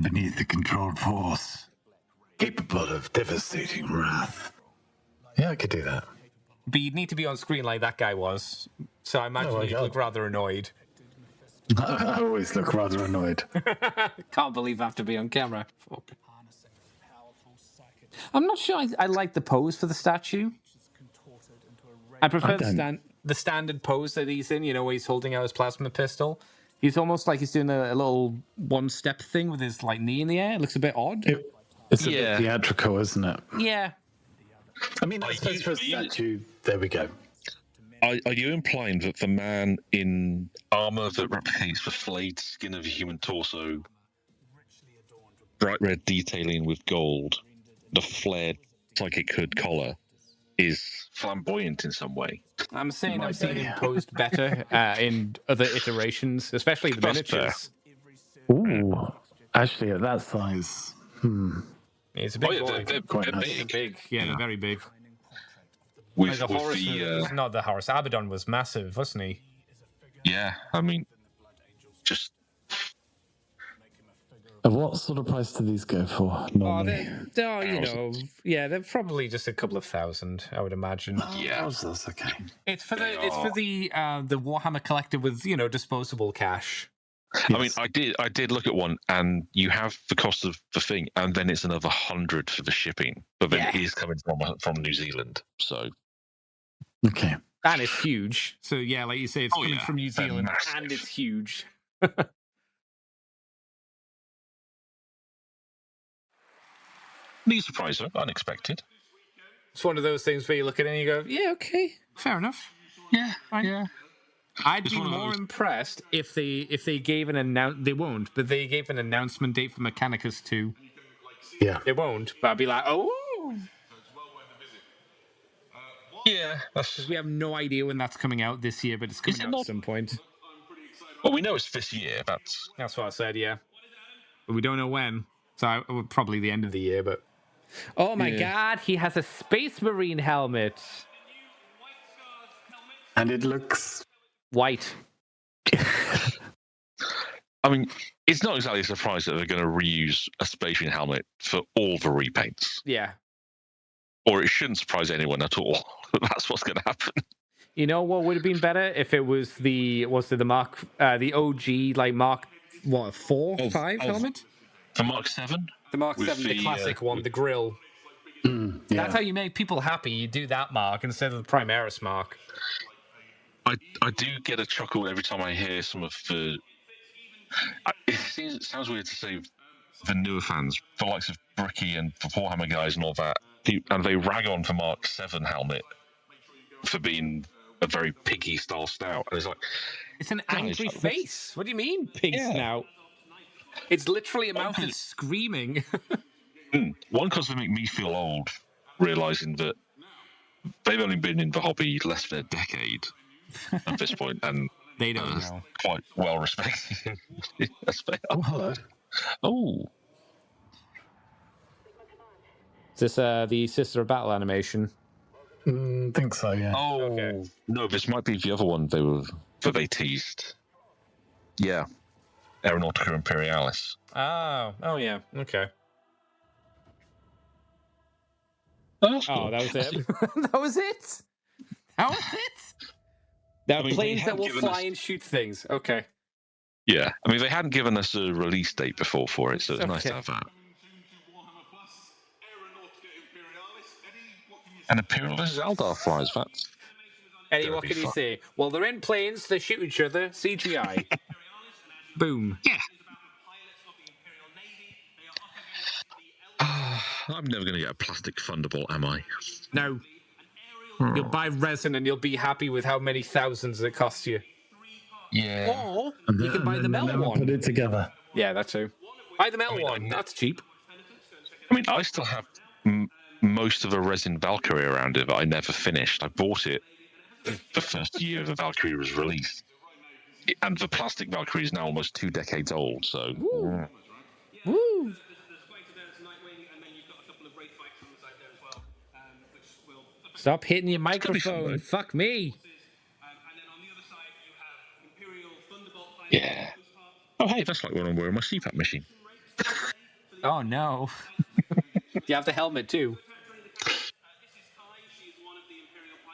Beneath the controlled force, capable of devastating wrath. Yeah, I could do that. But you'd need to be on screen like that guy was. So I imagine my you'd God. look rather annoyed. I always look rather annoyed. Can't believe I have to be on camera. Fuck. I'm not sure I like the pose for the statue. I prefer the standard pose that he's in, where he's holding out his plasma pistol. He's almost like he's doing a little one-step thing with his knee in the air. It looks a bit odd. It's a Yeah. bit theatrical, isn't it? Yeah. I mean, I suppose for a statue, there we go. Are you implying that the man in armor that replicates the flayed skin of a human torso, bright red detailing with gold, the flared psychic hood collar, is flamboyant in some way? I'm saying I've Might seen be. him posed better in other iterations, especially the That's fair. miniatures. Ooh, actually, at that size, It's a big Oh, boy. they're Quite they're nice. big. Big. Yeah, they're very big. With, The with Horus was not the Horus. Abaddon was massive, wasn't he? yeah, I mean, just At what sort of price do these go for Oh, normally? they're probably just a couple of thousand, I would imagine. yeah. That's okay. It's for the Warhammer collector with disposable cash. I mean, I did look at one, and you have the cost of the thing, and then it's another 100 for the shipping. But then it is coming from New Zealand, so Okay. And it's huge. So yeah, like you say, it's coming from New They're Zealand massive. and it's huge. Neat surprise, though. Unexpected. It's one of those things where you look at it and you go, yeah, okay, fair enough. Yeah, Fine. yeah. I'd It's be one of more those- impressed if they gave they won't, but they gave an announcement date for Mechanicus 2. Yeah. They won't, but I'd be like, oh, Yeah, that's... because we have no idea when that's coming out this year, but it's coming it out not? at some point. Well, we know it's this year. That's what I said, yeah. But we don't know when. So probably the end of the year, but... Oh my god, he has a Space Marine helmet. And it looks... White. I mean, it's not exactly a surprise that they're going to reuse a Space Marine helmet for all the repaints. Yeah. Or it shouldn't surprise anyone at all. That's what's going to happen. You know what would have been better if it was the OG, like Mark, what, 4, 5 helmet? The Mark 7? The Mark with 7, the classic one, the grill. Yeah. That's how you make people happy. You do that Mark instead of the Primaris Mark. I do get a chuckle every time I hear some of the... It sounds weird to say the newer fans, the likes of Bricky and the Warhammer guys and all that, and they rag on the Mark 7 helmet for being a very piggy style snout. And it's like... It's an Guys, angry that's- face. What do you mean, pig snout? It's literally a mouth that's screaming. One, because they make me feel old, realising that they've only been in the hobby less than a decade at this point, and They don't know. quite well respected. Yes, they are. Oh, hello. Oh, Is this the Sister of Battle animation? Think so, yeah. Okay. No, this might be the other one they teased. Yeah, Aeronautica Imperialis. Oh yeah. Okay. Oh, that's Oh, cool. that was it. That was it. That was it. There are mean, they planes that have will given fly us- and shoot things. Okay. Yeah, I mean, they hadn't given us a release date before for it, so it's nice to Okay. have that. Warhammer Plus, Aeronautica Imperialis. Eddie, what can you say? And Imperialis Eldar flies, that's... Eddie, Gonna what be can you fun. say? Well, they're in planes. They shoot each other. CGI. Boom. Yeah. I'm never going to get a plastic Thunderbolt, am I? No. You'll buy resin and you'll be happy with how many thousands it costs you. Yeah. Or And you can buy the then they metal never one. put it together. Yeah, that too. Buy the metal I mean, one. That's cheap. I mean, I still have most of a resin Valkyrie around it that I never finished. I bought it the first year the Valkyrie was released. And the plastic Valkyrie is now almost 2 decades old, so... Woo. Stop hitting your be fun, microphone. though. Fuck me. Yeah. Oh, hey, that's like when I'm wearing my CPAP machine. Oh no. You have the helmet too.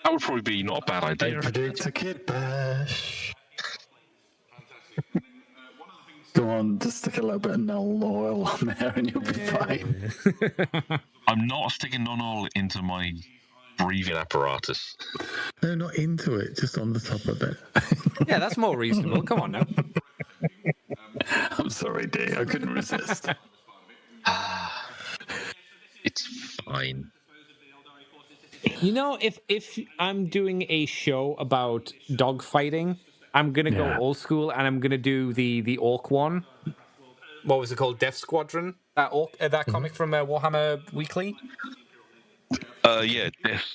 That would probably be not a bad I idea. predict a kid bash. Go on, just stick a little bit of null oil on there and you'll be fine. I'm not sticking non-oil into my breathing apparatus. No, not into it, just on the top of it. Yeah, that's more reasonable. Come on now. I'm sorry, dear, I couldn't resist. It's fine. You know, if I'm doing a show about dog fighting, I'm gonna go Yeah. old school and I'm gonna do the orc one. What was it called? Death Squadron. That that comic from Warhammer Weekly. Yeah,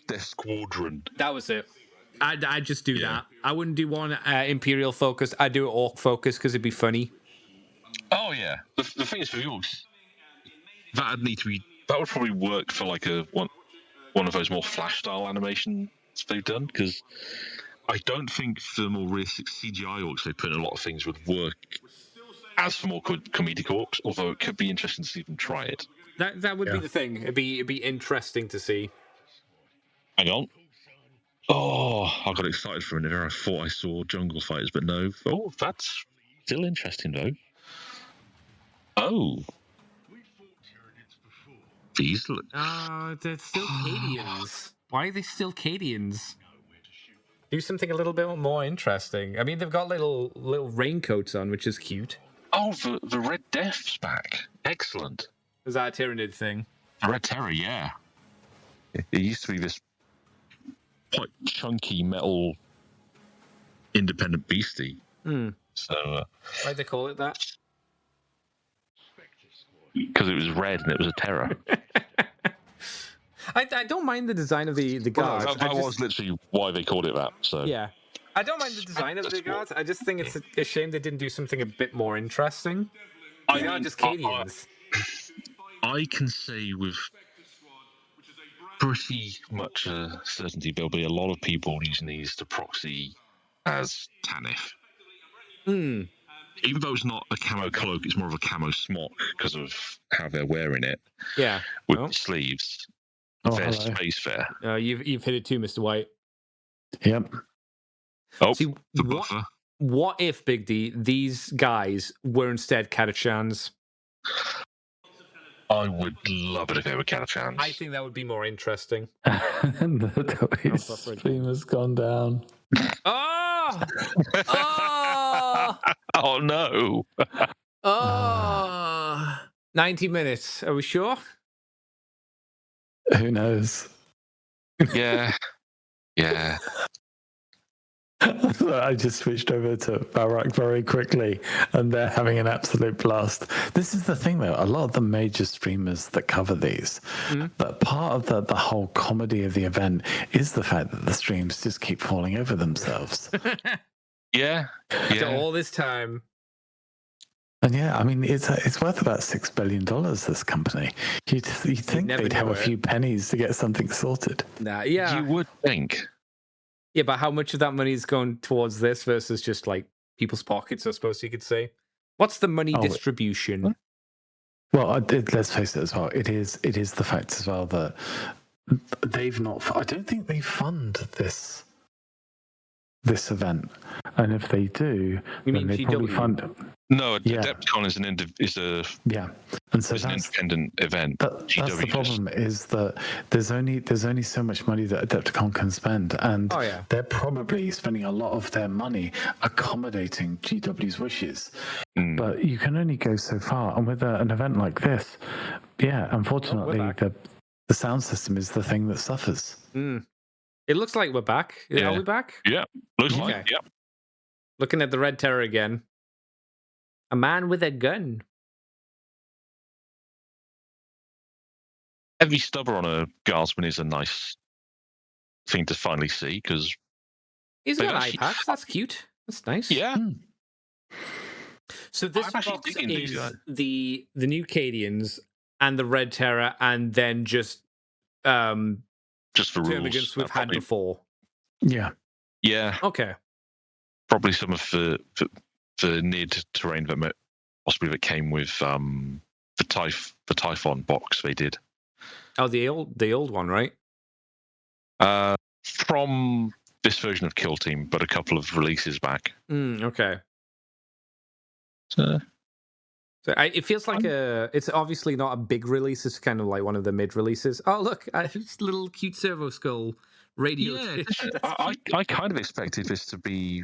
Death Squadron. That was it. I'd just do that. I wouldn't do one Imperial focus. I'd do orc focus because it'd be funny. Oh yeah. The thing is, for the orcs, that'd need to be. That would probably work for like one of those more flash style animations they've done, because I don't think the more realistic CGI orcs they put in a lot of things would work as for more comedic orcs. Although it could be interesting to see them try it. That would be the thing. It'd be interesting to see. Hang on. Oh, I got excited for a minute there. I thought I saw jungle fighters, but no. Oh, that's still interesting though. Oh. These look. They're still Cadians. Why are they still Cadians? Do something a little bit more interesting. I mean, they've got little raincoats on, which is cute. Oh, the Red Death's back. Excellent. Is that a Tyranid thing? The Red Terror, yeah. It used to be this quite chunky metal independent beastie. So, Why'd they call it that? because it was red and it was a terror. I don't mind the design of the guards. That was literally why they called it that. So Yeah. I don't mind the design of the guards. I just think it's a shame they didn't do something a bit more interesting. They are just Cadians. I can say with pretty much certainty there'll be a lot of people using these to proxy as Tanith. Even though it's not a camo cloak, it's more of a camo smock because of how they're wearing it. Yeah. With the sleeves. Fair space fair. You've hit it too, Mr. White. Yep. Oh, See, the buffer. What if, Big D, these guys were instead Catachans? I would love it if they were Catachans. I think that would be more interesting. And the stream has gone down. Oh! Oh! Oh no! Oh! 90 minutes. Are we sure? Who knows? Yeah. Yeah. I just switched over to Barak very quickly, and they're having an absolute blast. This is the thing, though. A lot of the major streamers that cover these, but part of the whole comedy of the event is the fact that the streams just keep falling over themselves. Yeah. After all this time. And yeah, I mean, it's worth about $6 billion, this company. You'd think they'd have a few pennies to get something sorted. Nah, yeah. You would think. Yeah, but how much of that money is going towards this versus just like people's pockets, I suppose you could say? What's the money distribution? Well, let's face it as well. It is the fact as well that they've not. I don't think they fund this event, and if they do, then they probably fund it. No, Adepticon is and so it's an independent event. That's the problem, is that there's only so much money that Adepticon can spend, and they're probably spending a lot of their money accommodating GW's wishes. But you can only go so far, and with an event like this, unfortunately, the sound system is the thing that suffers. It looks like we're back. Are we back? Yeah, looks like. Yeah. Looking at the Red Terror again. A man with a gun. Heavy stubber on a guardsman is a nice thing to finally see, because he's got eye patch. That's cute. That's nice. Yeah. So this box is the new Cadians and the Red Terror, and then just for rules we've had before. Yeah. Yeah. Okay. Probably some of the NID terrain that possibly came with the Typhon box they did. Oh, the old one, right? From this version of Kill Team, but a couple of releases back. Okay. So it feels like it's obviously not a big release. It's kind of like one of the mid releases. Oh, look, it's a little cute servo skull radio. Yeah, I kind of expected this to be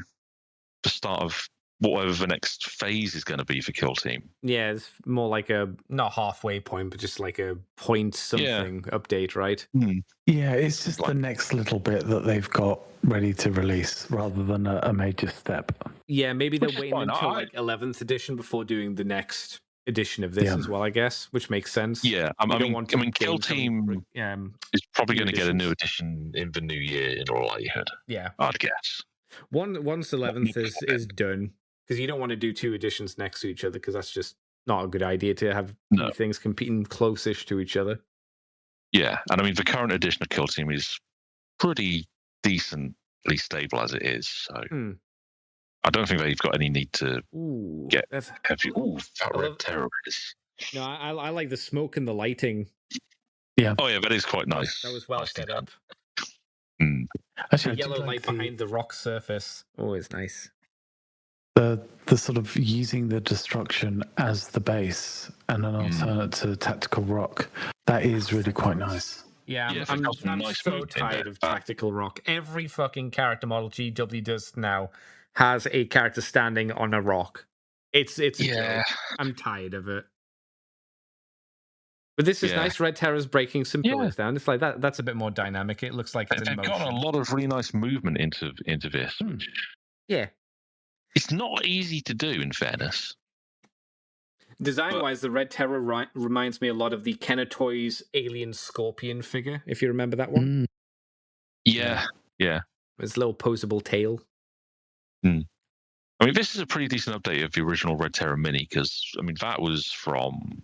the start of whatever the next phase is going to be for Kill Team. Yeah, it's more like a not halfway point, but just like a point something update, right? Yeah, it's just the next little bit that they've got ready to release rather than a major step. Yeah, maybe they're waiting until like 11th edition before doing the next edition of this as well, I guess, which makes sense. Yeah, I mean, Kill Team is probably going to get a new edition in the new year in all likelihood. Yeah, I'd guess. Once 11th is done, because you don't want to do two editions next to each other, because that's just not a good idea to have two things competing close-ish to each other. Yeah, and I mean, the current edition of Kill Team is pretty decently stable as it is, so I don't think they've got any need to get heavy. Ooh, that Red Terror is. No, I like the smoke and the lighting. Yeah. Oh yeah, that is quite nice. That was well set up. Actually, the yellow light behind the rock surface. Always nice. The sort of using the destruction as the base and an alternate to tactical rock, that is really quite nice. Yeah, I'm so tired of tactical rock. Every fucking character model GW does now has a character standing on a rock. It's a joke. I'm tired of it. But this is Yeah. nice. Red Terror's breaking some Yeah. pillars down. It's like that. That's a bit more dynamic. It looks like it's in They've got a motion. lot of really nice movement into this, which Yeah. it's not easy to do, in fairness. Design-wise, the Red Terror reminds me a lot of the Kenner Toys Alien Scorpion figure, if you remember that one. Yeah. His little posable tail. I mean, this is a pretty decent update of the original Red Terror Mini, because, I mean, that was from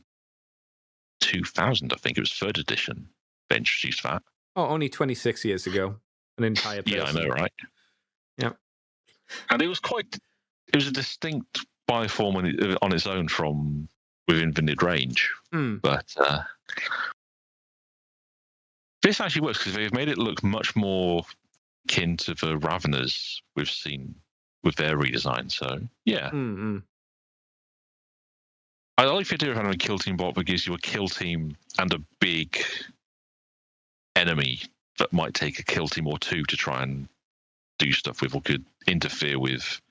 2000, I think. It was 3rd edition. They introduced that. Oh, only 26 years ago. An entire person. Yeah, I know, right? Yep. And it was a distinct bioform on its own from within the mid-range. But this actually works because they've made it look much more akin to the Raveners we've seen with their redesign. So, yeah. I like the idea of having a kill team bot that gives you a kill team and a big enemy that might take a kill team or two to try and do stuff with or could interfere with.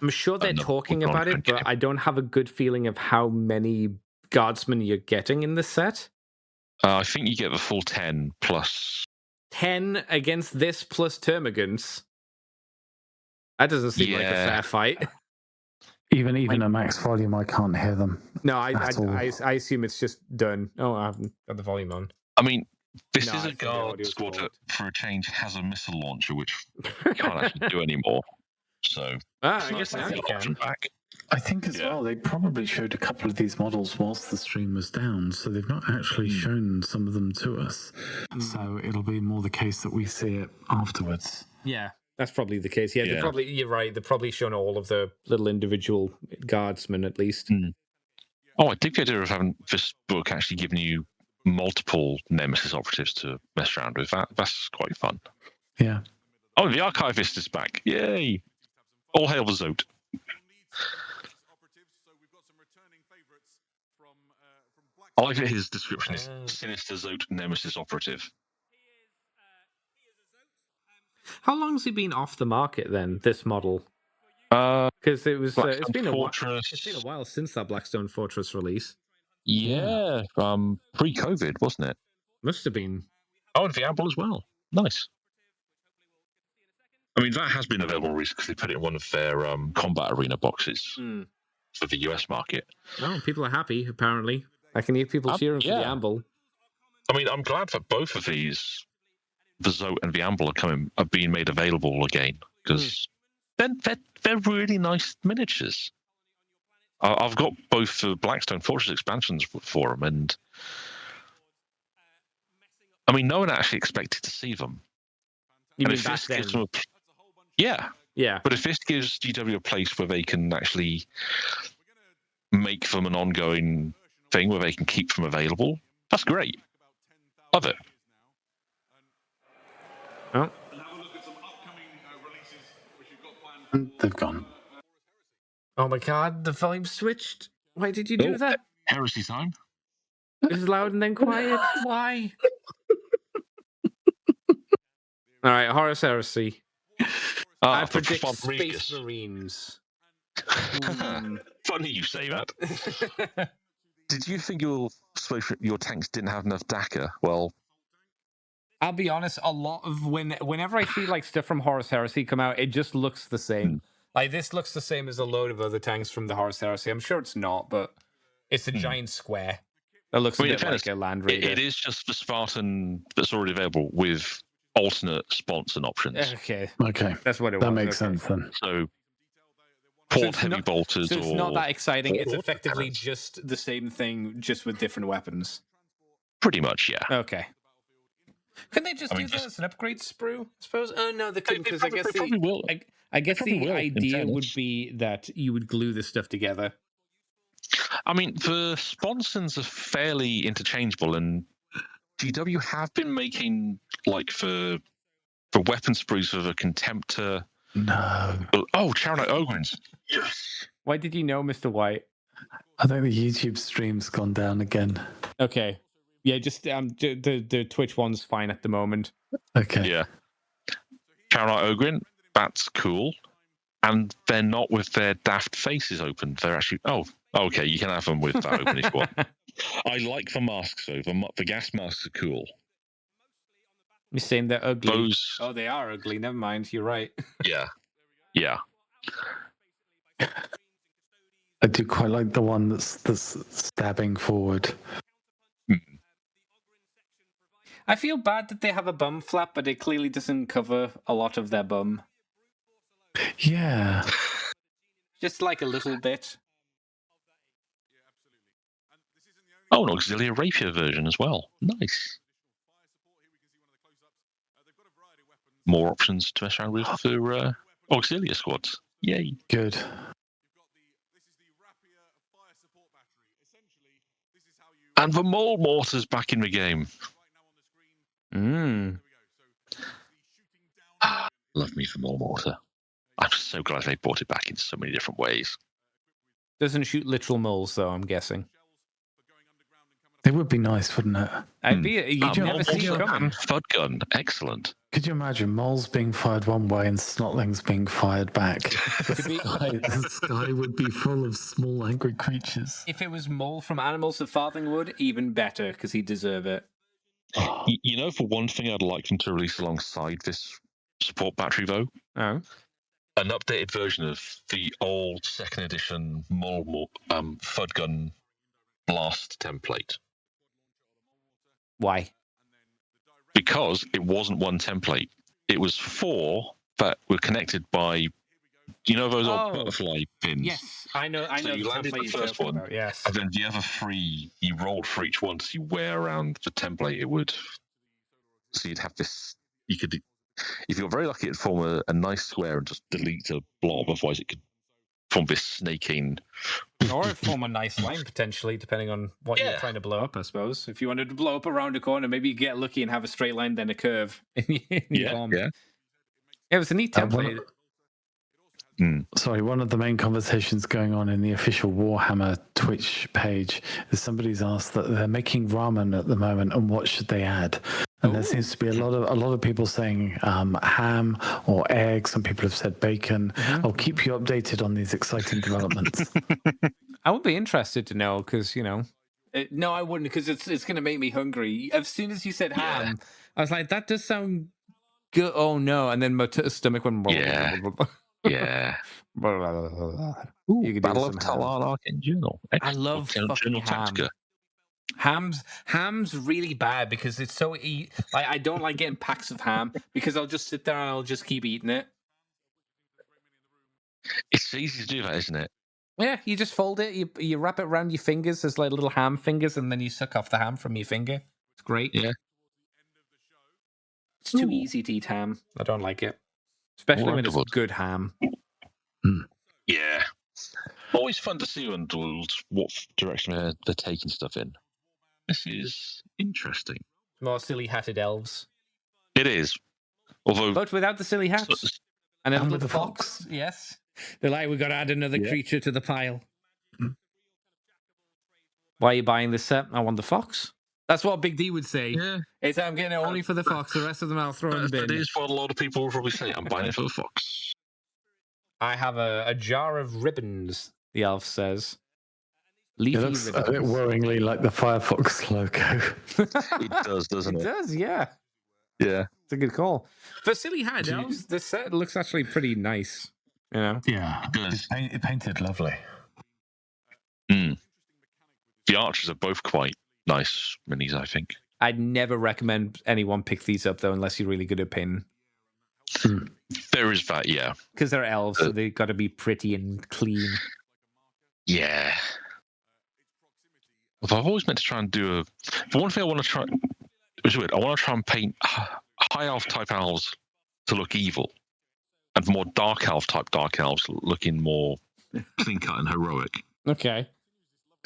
I'm sure they're talking about it, but I don't have a good feeling of how many guardsmen you're getting in this set. I think you get the full 10 plus 10 against this plus Termagants. That doesn't seem like a fair fight. Even at max volume, I can't hear them. No, I assume it's just done. Oh, I haven't got the volume on. I mean, this No, is I a think the guard audio's squad that, fault. for a change, has a missile launcher, which you can't actually do anymore. So, I guess now you can. back. I think as well, they probably showed a couple of these models whilst the stream was down, so they've not actually shown some of them to us. So it'll be more the case that we see it afterwards. Yeah, that's probably the case. Yeah, you're right. They've probably shown all of the little individual guardsmen at least. Oh, I dig the idea of having this book actually giving you multiple Nemesis operatives to mess around with. That's quite fun. Yeah. Oh, the Archivist is back. Yay! All hail the Zote. I like that his description is Sinister Zote Nemesis Operative. How long has he been off the market then? This model, Because it was it's been Fortress. It's been a while since that Blackstone Fortress release. Yeah, pre-COVID, wasn't it? Must have been. Oh, and Viable as well. Nice. I mean, that has been available recently because they put it in one of their combat arena boxes for the US market. Oh, people are happy, apparently. I can hear people cheering for the Amble. I mean, I'm glad that both of these, the Zote and the Amble, are being made available again because they're really nice miniatures. I've got both the Blackstone Fortress expansions for them, and I mean, no one actually expected to see them. You and mean back then? Yeah. But if this gives GW a place where they can actually make them an ongoing thing where they can keep them available, that's great. Love it. Oh. They've gone. Oh my god, the volume switched. Why did you do that? Heresy time. It was loud and then quiet. Why? All right, Horus Heresy. I predict Space Marines. Funny you say that. Did you think your tanks didn't have enough DACA? Well, I'll be honest. A lot of whenever I see like stuff from Horus Heresy come out, it just looks the same. Like this looks the same as a load of other tanks from the Horus Heresy. I'm sure it's not, but it's a giant square that looks a bit like a Land Raider. It is just the Spartan that's already available with alternate sponson options. Okay, that's what it was. That makes sense then. So port heavy bolters. So it's not that exciting. It's effectively just the same thing, just with different weapons. Pretty much, yeah. Okay. Can they just do that as an upgrade sprue? I suppose. Oh no, they couldn't because I guess I guess the idea would be that you would glue this stuff together. I mean, the sponsons are fairly interchangeable, and GW have been making like for weapon sprues of a Contemptor. No. Oh, Charonite Ogrins. Yes. Why did you know, Mr. White? I think the YouTube stream's gone down again. Okay. Yeah, just the Twitch one's fine at the moment. Okay. Yeah. Charonite Ogrin, that's cool. And they're not with their daft faces open. They're actually okay, you can have them with that open if you want. I like the masks though. The gas masks are cool. You're saying they're ugly. Those, Oh, they are ugly. Never mind. You're right. yeah. I do quite like the one that's stabbing forward. I feel bad that they have a bum flap, but it clearly doesn't cover a lot of their bum. Yeah. Just like a little bit. Oh, an auxiliary rapier version as well. Nice. More options to mess around with for auxiliary squads. Yay. Good. And the mole mortar's back in the game. Love me for mole mortar. I'm so glad they brought it back in so many different ways. Doesn't shoot literal moles, though, I'm guessing. It would be nice, wouldn't it? I'd be. You'd never see it coming. Fud gun, excellent. Could you imagine moles being fired one way and snotlings being fired back? The sky would be full of small angry creatures. If it was Mole from Animals of Farthingwood, even better, because he'd deserve it. You know, for one thing, I'd like them to release alongside this support battery, though. Oh. An updated version of the old 2nd edition Fud gun blast template. Why? Because it wasn't one template. It was 4 that were connected by, you know, those old butterfly pins. Yes, I know. So you landed the first one, about, yes. and then the other 3 you rolled for each one. So you wear around the template, it would. So you'd have this. You could, if you're very lucky, it'd form a nice square and just delete a blob. Otherwise, it could form this snaking. Or form a nice line, potentially, depending on what you're trying to blow up, I suppose. If you wanted to blow up around a corner, maybe you get lucky and have a straight line, then a curve in your bomb. Yeah. It was a neat template. Sorry, one of the main conversations going on in the official Warhammer Twitch page is somebody's asked that they're making ramen at the moment, and what should they add? And there seems to be a lot of people saying ham or egg. Some people have said bacon. I'll keep you updated on these exciting developments. I would be interested to know because, you know. No, I wouldn't, because it's going to make me hungry. As soon as you said ham, I was like, that does sound good. Oh, no. And then my stomach went... Yeah. Ooh, you could Battle of Talar Arcane Journal. I love fucking ham. Ham's really bad because it's so I don't like getting packs of ham because I'll just sit there and I'll just keep eating it. It's easy to do that, isn't it? Yeah, you just fold it, you wrap it around your fingers as like little ham fingers, and then you suck off the ham from your finger. It's great. Yeah. It's too easy to eat ham. I don't like it. Especially when it's good ham. Yeah. Always fun to see what direction they're taking stuff in. This is interesting. More silly hatted elves. It is. Although, but without the silly hats. And then with the the fox. Yes. They're like, we got to add another creature to the pile. Why are you buying this set? I want the fox. That's what Big D would say. Yeah. It's, I'm getting it only for the fox. The rest of them I'll throw in the bin. That is what a lot of people will probably say. I'm buying it for the fox. I have a jar of ribbons, the elf says. Leafy it looks ribbons. a bit worryingly like the Firefox logo. It does, doesn't it? It does, yeah. Yeah. It's a good call. For silly hat elves, this set looks actually pretty nice. You know? Yeah. It does. It's painted lovely. The archers are both quite nice minis, I think. I'd never recommend anyone pick these up, though, unless you're really good at painting. There is that, yeah. Because they're elves, so they've got to be pretty and clean. Yeah. I've always meant to try and do the one thing I want to try... It's weird. I want to try and paint high elf type elves to look evil, and more dark elf type dark elves looking more clean cut and heroic. Okay.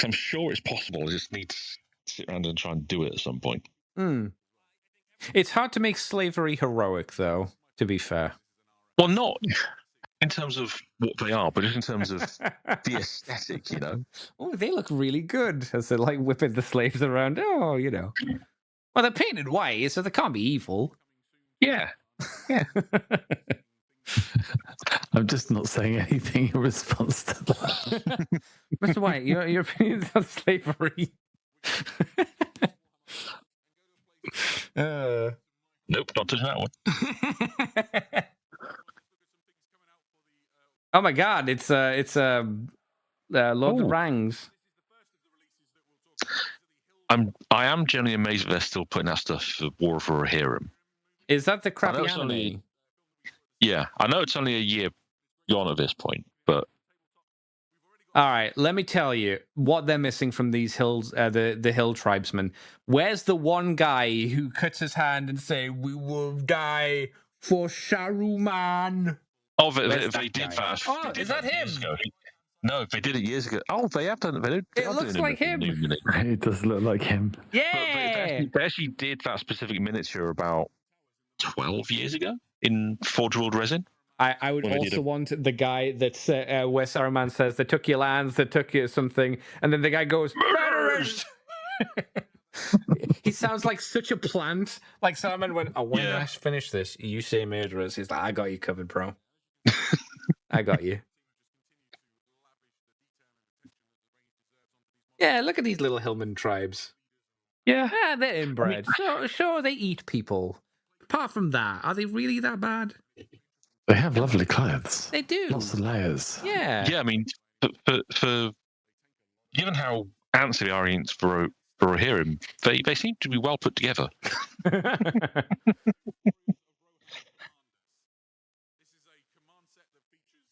I'm sure it's possible. I just need to sit around and try and do it at some point. It's hard to make slavery heroic, though, to be fair. Well, not in terms of what they are, but just in terms of the aesthetic, you know? Oh, they look really good as they're like whipping the slaves around. Oh, you know. Well, they're painted white, so they can't be evil. Yeah. Yeah. I'm just not saying anything in response to that. Mr. White, your opinions on slavery? Nope, not touching that one. Oh my God! It's Lord of the Rings. I am genuinely amazed that they're still putting out stuff for War for Rohirrim. Is that the crappy it's anime? only- Yeah, I know it's only a year gone at this point, but All right, let me tell you what they're missing from these hills, the hill tribesmen. Where's the one guy who cuts his hand and say, "We will die for Saruman"? they Where's did that guy? that. Oh, they did is that him? years ago. No, they did it years ago. Oh, they have done it. It looks like him. It does look like him. Yeah. But they actually did that specific miniature about 12 years ago in Forge World Resin. I would Well, they also did want the guy that's where Saruman says they took your lands, they took you something, and then the guy goes murderers. He sounds like such a plant. Like Saruman went, "Oh, when I finish this, you say murderers." He's like, "I got you covered, bro. I got you." Yeah, look at these little Hillman tribes. Yeah. Yeah, they're inbred. So sure, they eat people. Apart from that, are they really that bad? They have lovely clothes. They do. Lots of layers. Yeah. Yeah, I mean, for given how antsy the Arians for Rohirrim, they seem to be well put together.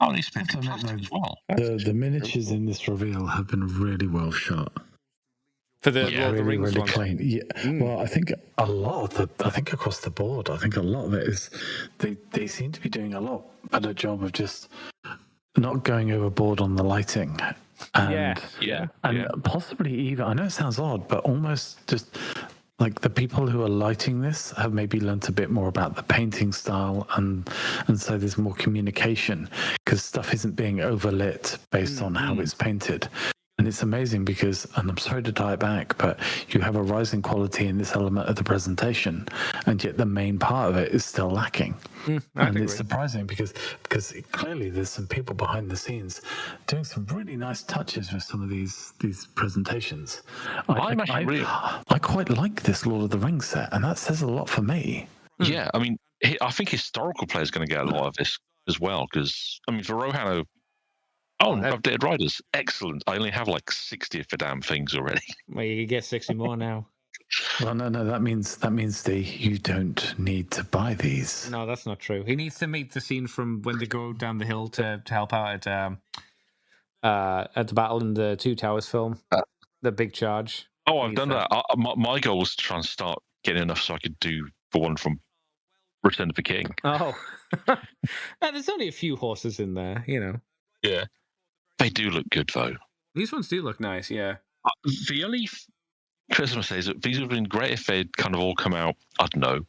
Oh, these bits of plastic as well. The miniatures in this reveal have been really well shot. For the Lord of the Really, Rings really ones. clean. Yeah. Well, I think a lot of I think across the board, I think a lot of it is they seem to be doing a lot better job of just not going overboard on the lighting. And, and possibly even, I know it sounds odd, but almost just like the people who are lighting this have maybe learnt a bit more about the painting style, and so there's more communication because stuff isn't being overlit based on how it's painted. And it's amazing because, and I'm sorry to tie it back, but you have a rising quality in this element of the presentation, and yet the main part of it is still lacking. And it's surprising because clearly there's some people behind the scenes doing some really nice touches with some of these presentations. I quite like this Lord of the Rings set, and that says a lot for me. Yeah, I mean, I think historical players going to get a lot of this as well because, I mean, for Rohano, updated riders, excellent. I only have like 60 of the damn things already. Well, you can get 60 more now. Well, no, that means you don't need to buy these. No, that's not true. He needs to meet the scene from when they go down the hill to help out at the battle in the Two Towers film, the big charge. Oh, I've done that. My goal was to try and start getting enough so I could do the one from Return of the King. Oh, there's only a few horses in there, you know. Yeah, they do look good though. These ones do look nice. Yeah. The only Christmas days, these would have been great if they'd kind of all come out, I don't know,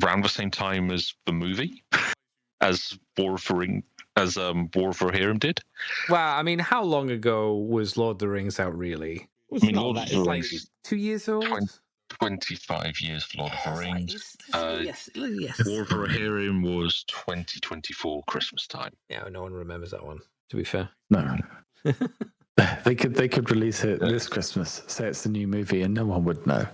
around the same time as the movie, as War for Rohirrim did. Well, I mean, how long ago was Lord of the Rings out, really? I mean, Lord of It's the like Rings 2 years old? 25 years for Lord of the Rings. Yes. War for Rohirrim was 2024 Christmas time. Yeah, no one remembers that one, to be fair. No. They could release it this Christmas, say it's the new movie, and no one would know.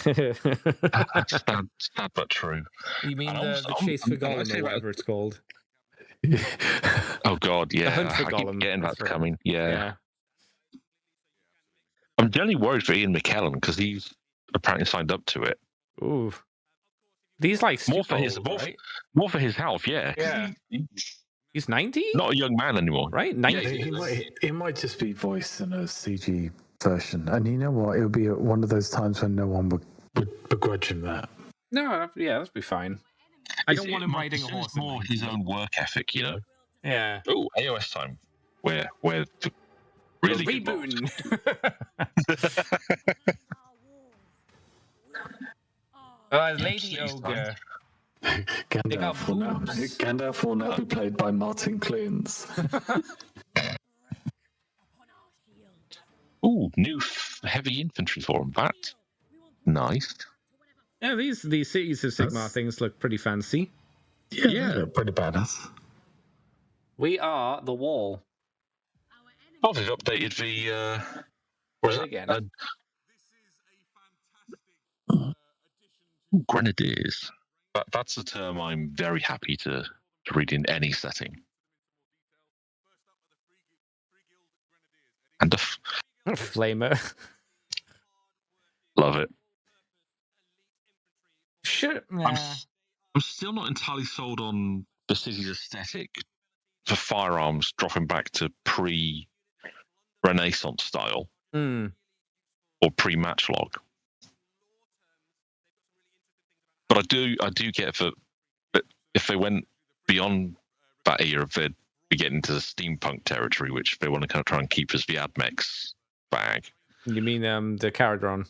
That's sad but true. You mean the Chase for Gollum or whatever it's called? Oh God, yeah. The Hunt for I keep Gollum. getting that's That's right. coming. Yeah. I'm generally worried for Ian McKellen because he's apparently signed up to it. Ooh. These like More for super his old, right? more for his health, yeah. Yeah. He's 90? Not a young man anymore. Right? 90. It might just be voice in a CG version, and you know what? It would be one of those times when no one would begrudge him that. No, yeah, that'd be fine. I don't want him riding a horse. It's more his own work ethic, you know. Yeah. Oh, AOS time. Where the really good Lady Ogre. Gandalf will now be played by Martin Clunes. Ooh, new heavy infantry form. That nice. Yeah, these Cities of Sigmar things look pretty fancy. Yeah, they're pretty badass. We are the wall. Oh, they've updated Was Say it again. This is a fantastic Grenadiers. That's a term I'm very happy to read in any setting. And Flamer. love it. Sure. I'm still not entirely sold on the city's aesthetic for firearms dropping back to pre-Renaissance style or pre-matchlock. But I do get that if they went beyond that era, they'd be getting into the steampunk territory, which they want to kind of try and keep as the AdMech's bag. You mean the Caradron?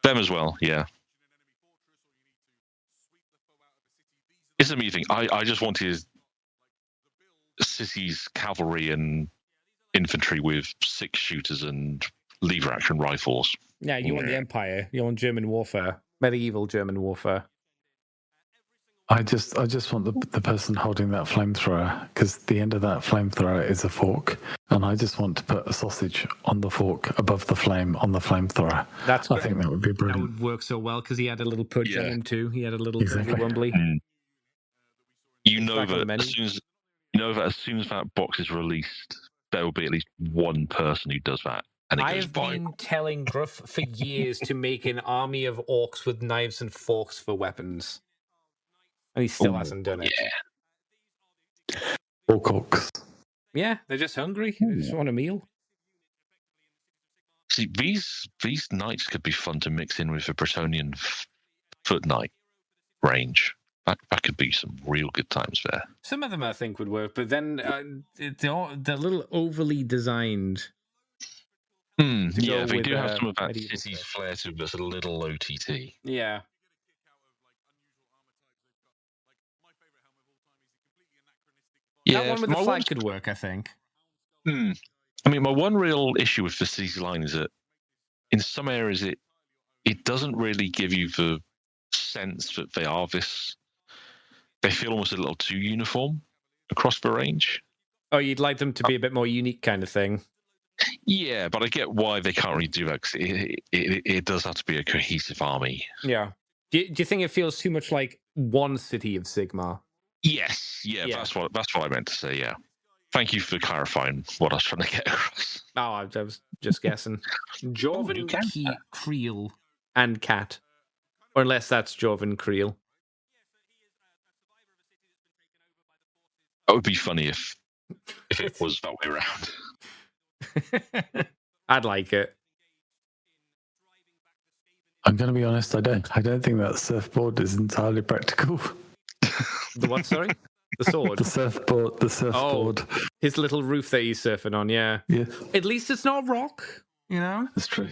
Them as well, yeah. It's a me thing. I just wanted cities, cavalry, and infantry with 6 shooters and lever action rifles. Yeah, you want the Empire. You want German warfare, medieval German warfare. I just want the person holding that flamethrower, because the end of that flamethrower is a fork, and I just want to put a sausage on the fork above the flame on the flamethrower. That's I great. think that would be That brilliant. would work so well because he had a little pudge on him too. He had a little Exactly. rumbly. You know Back on the that menu. as soon as that box is released, there will be at least one person who does that, and it I goes have viral. been telling Gruff for years to make an army of orcs with knives and forks for weapons, and he still hasn't done it. Yeah. Or cooks. Yeah, they're just hungry. They just want a meal. See, these knights could be fun to mix in with the Bretonian foot knight range. That could be some real good times there. Some of them I think would work, but then they're a little overly designed. Yeah, they with, do have some of that medieval city's stuff. flair to this little OTT. Yeah. Yeah, That one with the my flag one- could work, I think. I mean, my one real issue with the city's line is that in some areas it doesn't really give you the sense that they are this. They feel almost a little too uniform across the range. Oh, you'd like them to be a bit more unique kind of thing. Yeah, but I get why they can't really do that, 'cause it does have to be a cohesive army. Yeah. Do you think it feels too much like one city of Sigmar? Yes, yeah. That's what I meant to say. Yeah, thank you for clarifying what I was trying to get across. Oh, I was just guessing. Jorvin, Creel, and Cat. Or unless that's Jorvin Creel. That would be funny if it was that way around. I'd like it. I'm going to be honest. I don't think that surfboard is entirely practical. The what, sorry? The sword? The surfboard. Oh, his little roof that he's surfing on, yeah. Yeah. At least it's not rock, you know? That's true.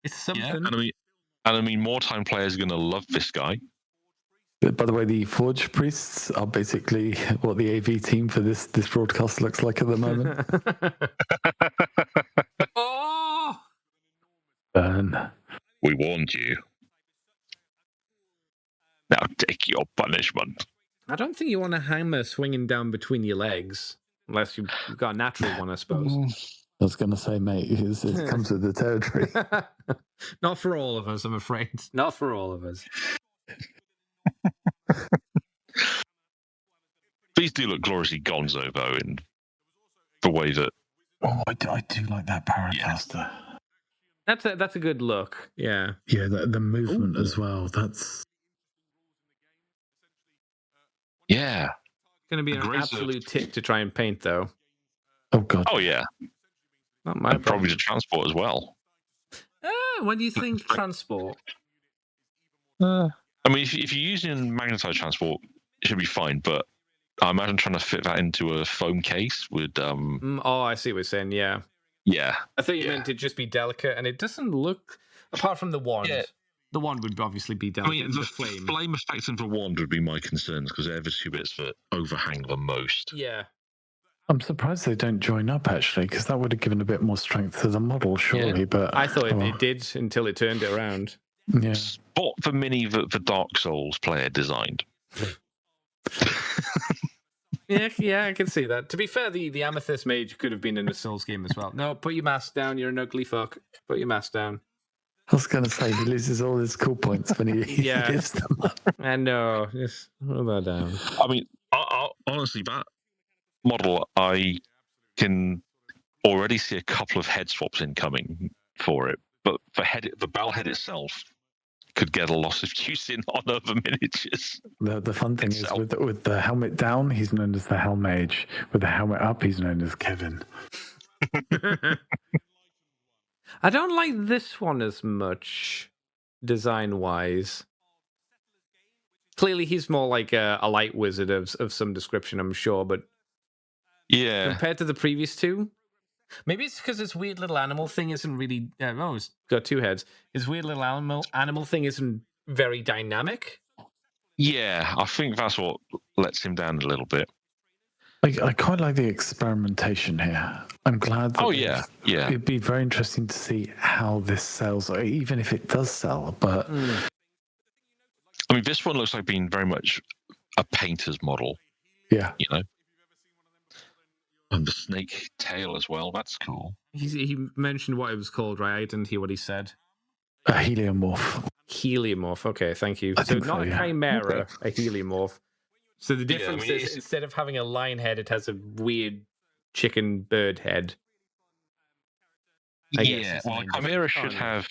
It's something. Yeah, and I mean, more time players are going to love this guy. By the way, the Forge Priests are basically what the AV team for this broadcast looks like at the moment. Oh! Burn. We warned you. Now take your punishment. I don't think you want a hammer swinging down between your legs. Unless you've got a natural one, I suppose. I was going to say, mate, it comes with the territory. Not for all of us, I'm afraid. Not for all of us. These do look gloriously gonzo, though, in the way that... Oh, I do like that Paracaster. That's a good look, yeah. Yeah, the movement as well. That's... Yeah. It's going to be an Great absolute tick to try and paint, though. Oh, God. Oh, yeah. Not my And probably problem. to transport as well. What do you think, transport? I mean, if you're using magnetized transport, it should be fine, but I imagine trying to fit that into a foam case would... Oh, I see what you're saying, yeah. Yeah. I thought you meant it'd just be delicate, and it doesn't look... Apart from the wand. Yeah. The wand would obviously be I delicate. mean, and the flame. flame effect and the wand would be my concerns, because they're the two bits that overhang the most. Yeah. I'm surprised they don't join up, actually, because that would have given a bit more strength to the model, surely. Yeah. But I thought it did until it turned it around. Yeah. Spot the mini that the Dark Souls player designed. Yeah, I can see that. To be fair, the Amethyst Mage could have been in a Souls game as well. No, put your mask down. You're an ugly fuck. Put your mask down. I was going to say, he loses all his cool points when he Yeah. gives them up. I know. Just put that down. I mean, honestly, that model, I can already see a couple of head swaps incoming for it. But the battle head itself could get a lot of use in on other miniatures. The fun thing Itself. is, with the helmet down, he's known as the Helmage. With the helmet up, he's known as Kevin. I don't like this one as much, design-wise. Clearly, he's more like a light wizard of some description, I'm sure, but Yeah. compared to the previous two, maybe it's because this weird little animal thing isn't really... oh, it's got two heads. His weird little animal thing isn't very dynamic. Yeah, I think that's what lets him down a little bit. I quite like the experimentation here. I'm glad that yeah. It'd be very interesting to see how this sells, or even if it does sell. But I mean, this one looks like being very much a painter's model, yeah, you know? And the snake tail as well, that's cool. He mentioned what it was called, right? I didn't hear what he said. a heliomorph. Heliomorph. Okay, thank you. I So think so, not a yeah. chimera, a heliomorph. So the Yeah, I difference mean, is instead of having a lion head, it has a weird chicken bird head. I guess Yeah, it's well, a named- chimera oh, should no. have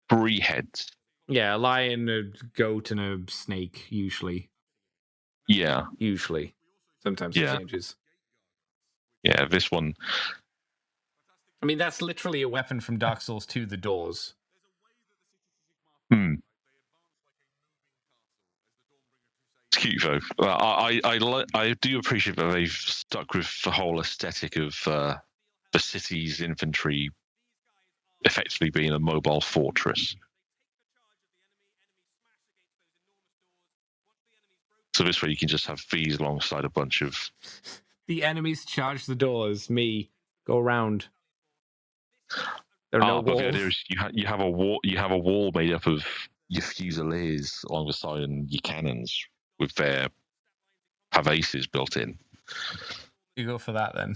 3 heads. Yeah, a lion, a goat, and a snake, usually. Yeah, Usually. Sometimes Yeah. it changes. yeah, this one. I mean, that's literally a weapon from Dark Souls 2, the doors. It's cute though. Well, I do appreciate that they've stuck with the whole aesthetic of the city's infantry effectively being a mobile fortress. So this way you can just have these alongside a bunch of... The enemies charge the doors. Me, go around. There are no but the walls. idea is you have a wall made up of your fusiliers along the side and your cannons with their have aces built in. You go for that then.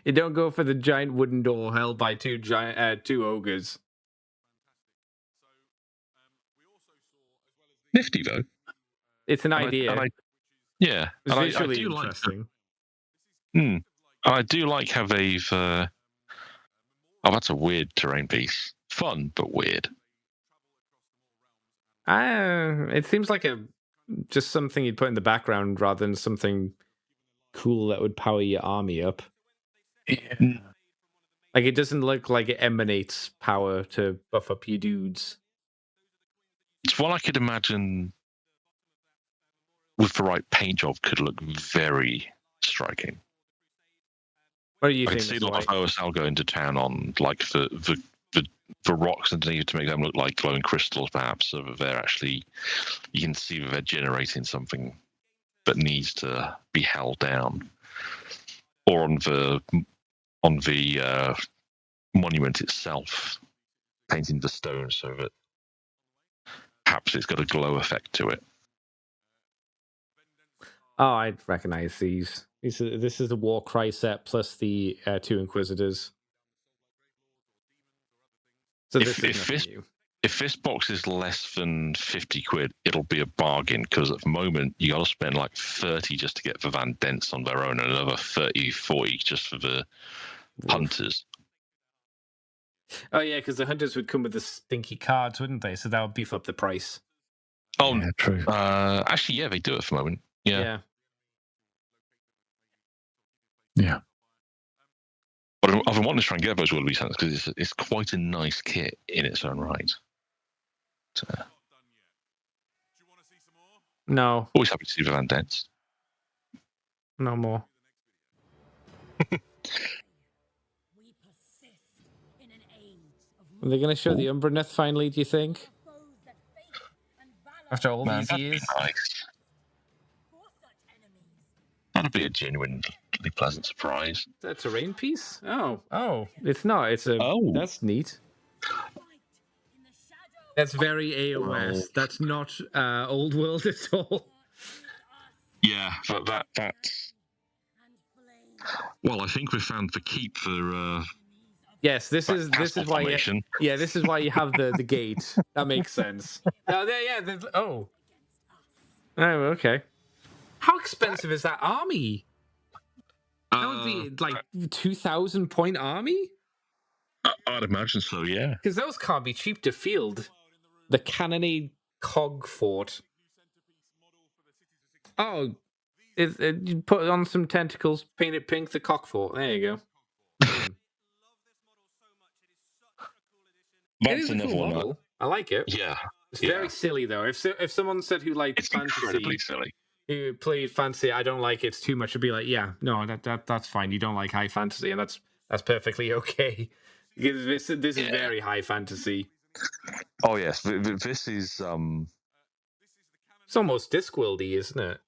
You don't go for the giant wooden door held by two ogres. Nifty though. It's an And idea. Yeah, It's and visually do like interesting. and I do like how they've. Oh, that's a weird terrain piece. Fun, but weird. It seems like just something you'd put in the background rather than something cool that would power your army up. Yeah. Like, it doesn't look like it emanates power to buff up your dudes. It's one I could imagine with the right paint job could look very striking. What do you I can think? see a Mr. lot of White? OSL going to town on like the rocks underneath to make them look like glowing crystals, perhaps, so that they're actually, you can see that they're generating something that needs to be held down. Or on the monument itself, painting the stone so that perhaps it's got a glow effect to it. Oh, I recognize these. This is the War Cry set plus the 2 Inquisitors. So If- this is if nothing this- new. If this box is less than 50 quid, it'll be a bargain, because at the moment you got to spend like 30 just to get the Van Dents on their own, and another 30, 40 just for the hunters. Oh yeah, because the hunters would come with the stinky cards, wouldn't they? So that would beef up the price. Oh, Yeah, true. actually, yeah, they do it at the moment. Yeah. Yeah. But I've been wanting to try and get those Willoughby hunters because it's quite a nice kit in its own right. So, No, always happy to see the Van Dents. no more. Are they going to show the Umbraneth finally, do you think? After all Man, these that'd be years? nice. That'd be a genuinely pleasant surprise. That terrain piece? Oh, it's not. It's a. Oh. That's neat. That's very AOS. Well. That's not old world at all. Yeah, that's. Well, I think we found the keep for. Yes, this is why. Formation. Yeah, this is why you have the gate. That makes sense. Oh, okay. How expensive is that army? That would be like 2,000 point army. I'd imagine so. Yeah. Because those can't be cheap to field. The Cannonade Cog Fort. Oh, you put on some tentacles, paint it pink, the cock fort. There you go. That's a another cool one. model. I like it. Yeah. It's very silly though. If someone said who liked It's fantasy, incredibly silly. who played fantasy, I don't like it's too much. I'd be like, yeah, no, that's fine. You don't like high fantasy, and that's perfectly okay. Because this is very high fantasy. Oh yes, this is It's almost Discworld-y, isn't it?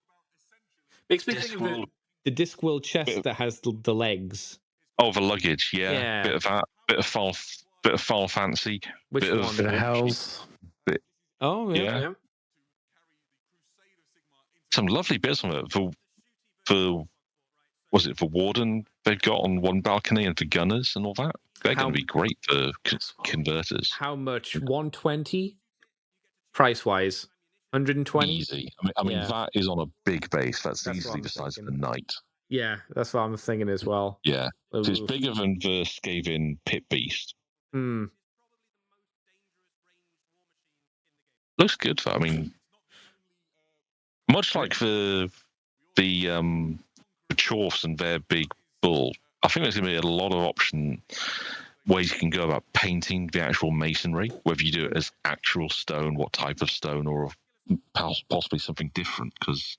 Makes me think of the Discworld chest that has the legs. Oh, the luggage, yeah. Bit of that, bit of Final Fantasy, Which bit one? Bit of Hells. Oh yeah. Some lovely bits on it. For was it for Warden they've got on one balcony, and for Gunners and all that? They're going to be great for converters. How much? 120 price wise. 120. Easy. I mean that is on a big base. That's easily the size of the knight. Yeah, that's what I'm thinking as well. Yeah, so it's bigger than the Skaven Pit Beast. Looks good. I mean, much like the Chorfs and their big bull, I think there's going to be a lot of ways you can go about painting the actual masonry, whether you do it as actual stone, what type of stone, or possibly something different, because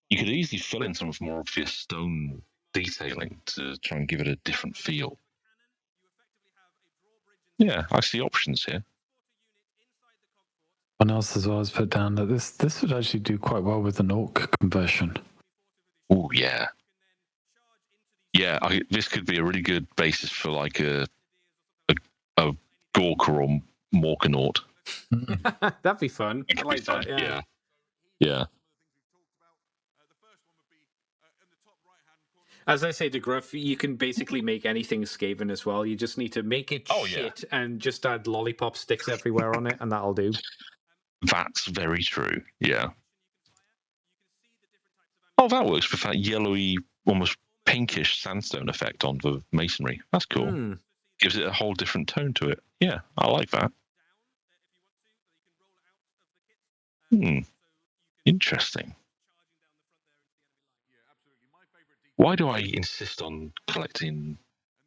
you could easily fill in some of more obvious stone detailing to try and give it a different feel. Yeah, I see options here. One else as well has put down that this would actually do quite well with an orc conversion. Oh yeah. Yeah, this could be a really good basis for like a Gorka or Morkanaut. That'd be fun. I like that. Yeah. Yeah. As I say to Gruff, you can basically make anything Skaven as well. You just need to make it shit and just add lollipop sticks everywhere on it, and that'll do. That's very true. Yeah. Oh, that works with that yellowy, almost pinkish sandstone effect on the masonry. That's cool. Gives it a whole different tone to it. Yeah, I like that. Interesting. Why do I insist on collecting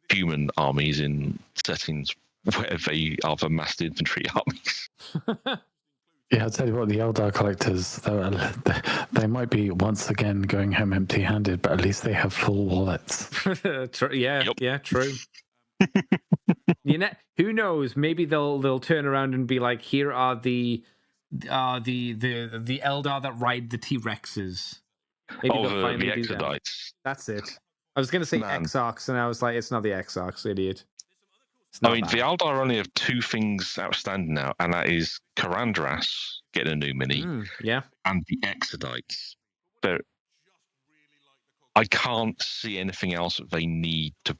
human armies in settings where they are the massed infantry armies? Yeah, I'll tell you what, the Eldar collectors, they might be once again going home empty-handed, but at least they have full wallets. Yeah, true. Who knows? Maybe they'll turn around and be like, here are the Eldar that ride the T-Rexes. Maybe they'll finally the do that. Exodites. That's it. I was going to say Exarchs, and I was like, it's not the Exarchs, idiot. I mean, the Eldar only have two things outstanding now, and that is Karandras getting a new mini, and the Exodites. I can't see anything else that they need to.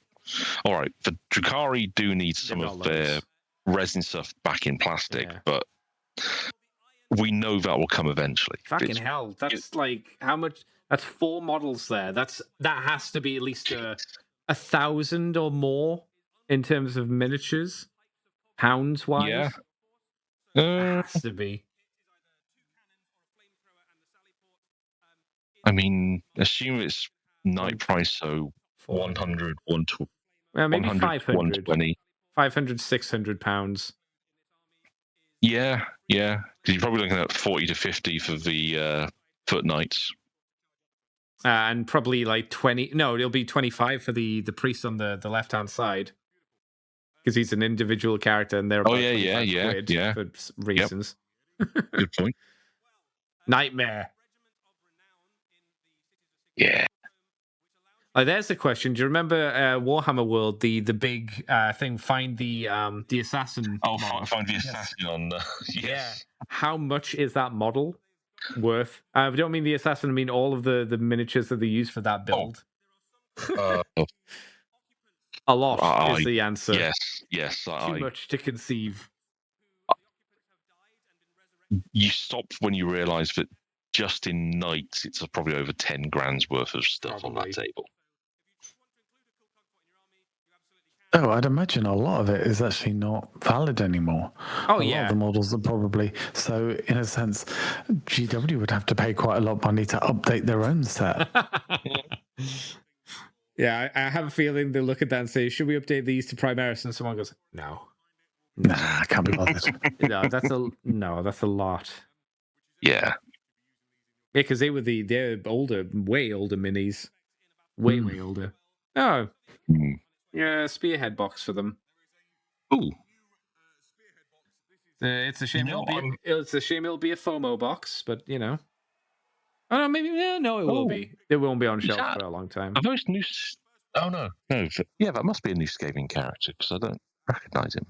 All right, the Drukhari do need some of their resin stuff back in plastic, but we know that will come eventually. Fucking hell, that's like how much? That's 4 models there. That has to be at least 1,000 or more. In terms of miniatures, pounds wise, it has to be. I mean, assume it's night price, so 100, 120. Well, maybe 500, 120. 500, 600 pounds. Yeah. Because you're probably looking at 40 to 50 for the foot knights. And probably like 20. No, it'll be 25 for the priest on the left hand side. Because he's an individual character, and they're about quid for reasons. Yep. Good point. Nightmare. Yeah. There's the question. Do you remember Warhammer World? The big thing. Find the assassin. Oh, find the assassin on. Yes. Yeah. How much is that model? worth. I don't mean the assassin. I mean all of the miniatures that they use for that build. A lot is the answer. Yes. Too much to conceive. You stop when you realise that just in knights, it's probably over 10 grand's worth of stuff on that table. Oh, I'd imagine a lot of it is actually not valid anymore. Oh, a lot of the models are probably so. In a sense, GW would have to pay quite a lot of money to update their own set. Yeah, I have a feeling they'll look at that and say, "Should we update these to Primaris?" And someone goes, "No, nah, I can't be bothered." no, that's a lot." Yeah, because they're older, way older minis, way older. Oh, yeah, spearhead box for them. Ooh. It's a shame it's a shame it'll be a FOMO box, but you know. Oh no, maybe no, it will be. It won't be on shelf for a long time. Are those new? Oh no. Yeah, that must be a new Skaven character because I don't recognise him.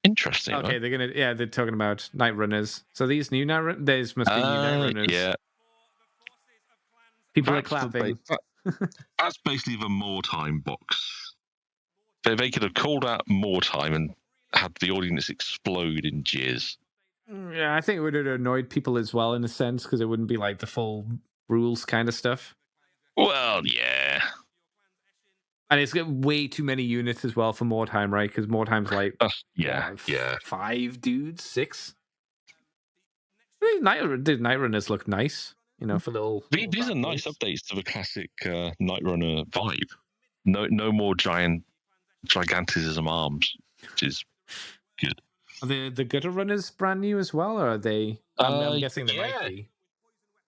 Interesting. Okay, right? they're talking about Night Runners. So these new these must be new Night Runners. Yeah. People are clapping. That's basically the more time box. They could have called out more time and had the audience explode in jeers. Yeah, I think it would have annoyed people as well in a sense because it wouldn't be like the full rules kind of stuff. Well, yeah. And it's got way too many units as well for more time, right? Because more time's like 5 dudes, 6. The Night Runners look nice, you know, for little. These are nice updates to the classic Night Runner vibe. No more gigantism arms, which is good. Are the Gutter Runners brand new as well, or are they? I'm guessing they might be.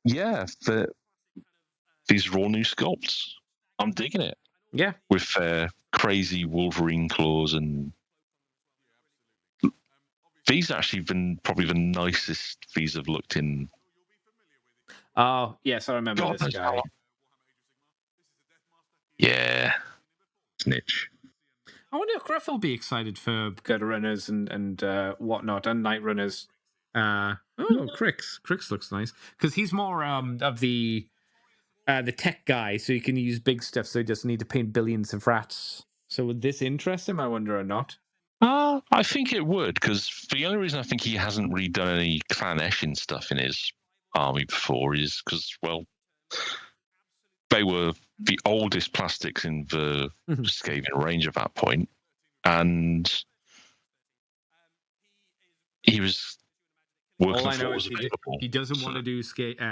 Yeah, these raw new sculpts. I'm digging it. Yeah, with crazy Wolverine claws, and these have actually been probably the nicest these have looked in. Oh yes, I remember this guy. Yeah, snitch. I wonder if Griff will be excited for Gutter Runners and whatnot, and Night Runners. Crix looks nice because he's more of the tech guy, so you can use big stuff. So he doesn't need to paint billions of rats. So would this interest him? I wonder or not. I think it would, because the only reason I think he hasn't really done any Clan Eshin stuff in his army before is because, well, they were the oldest plastics in the Skaven range at that point, and he was working on what was available. He doesn't want to do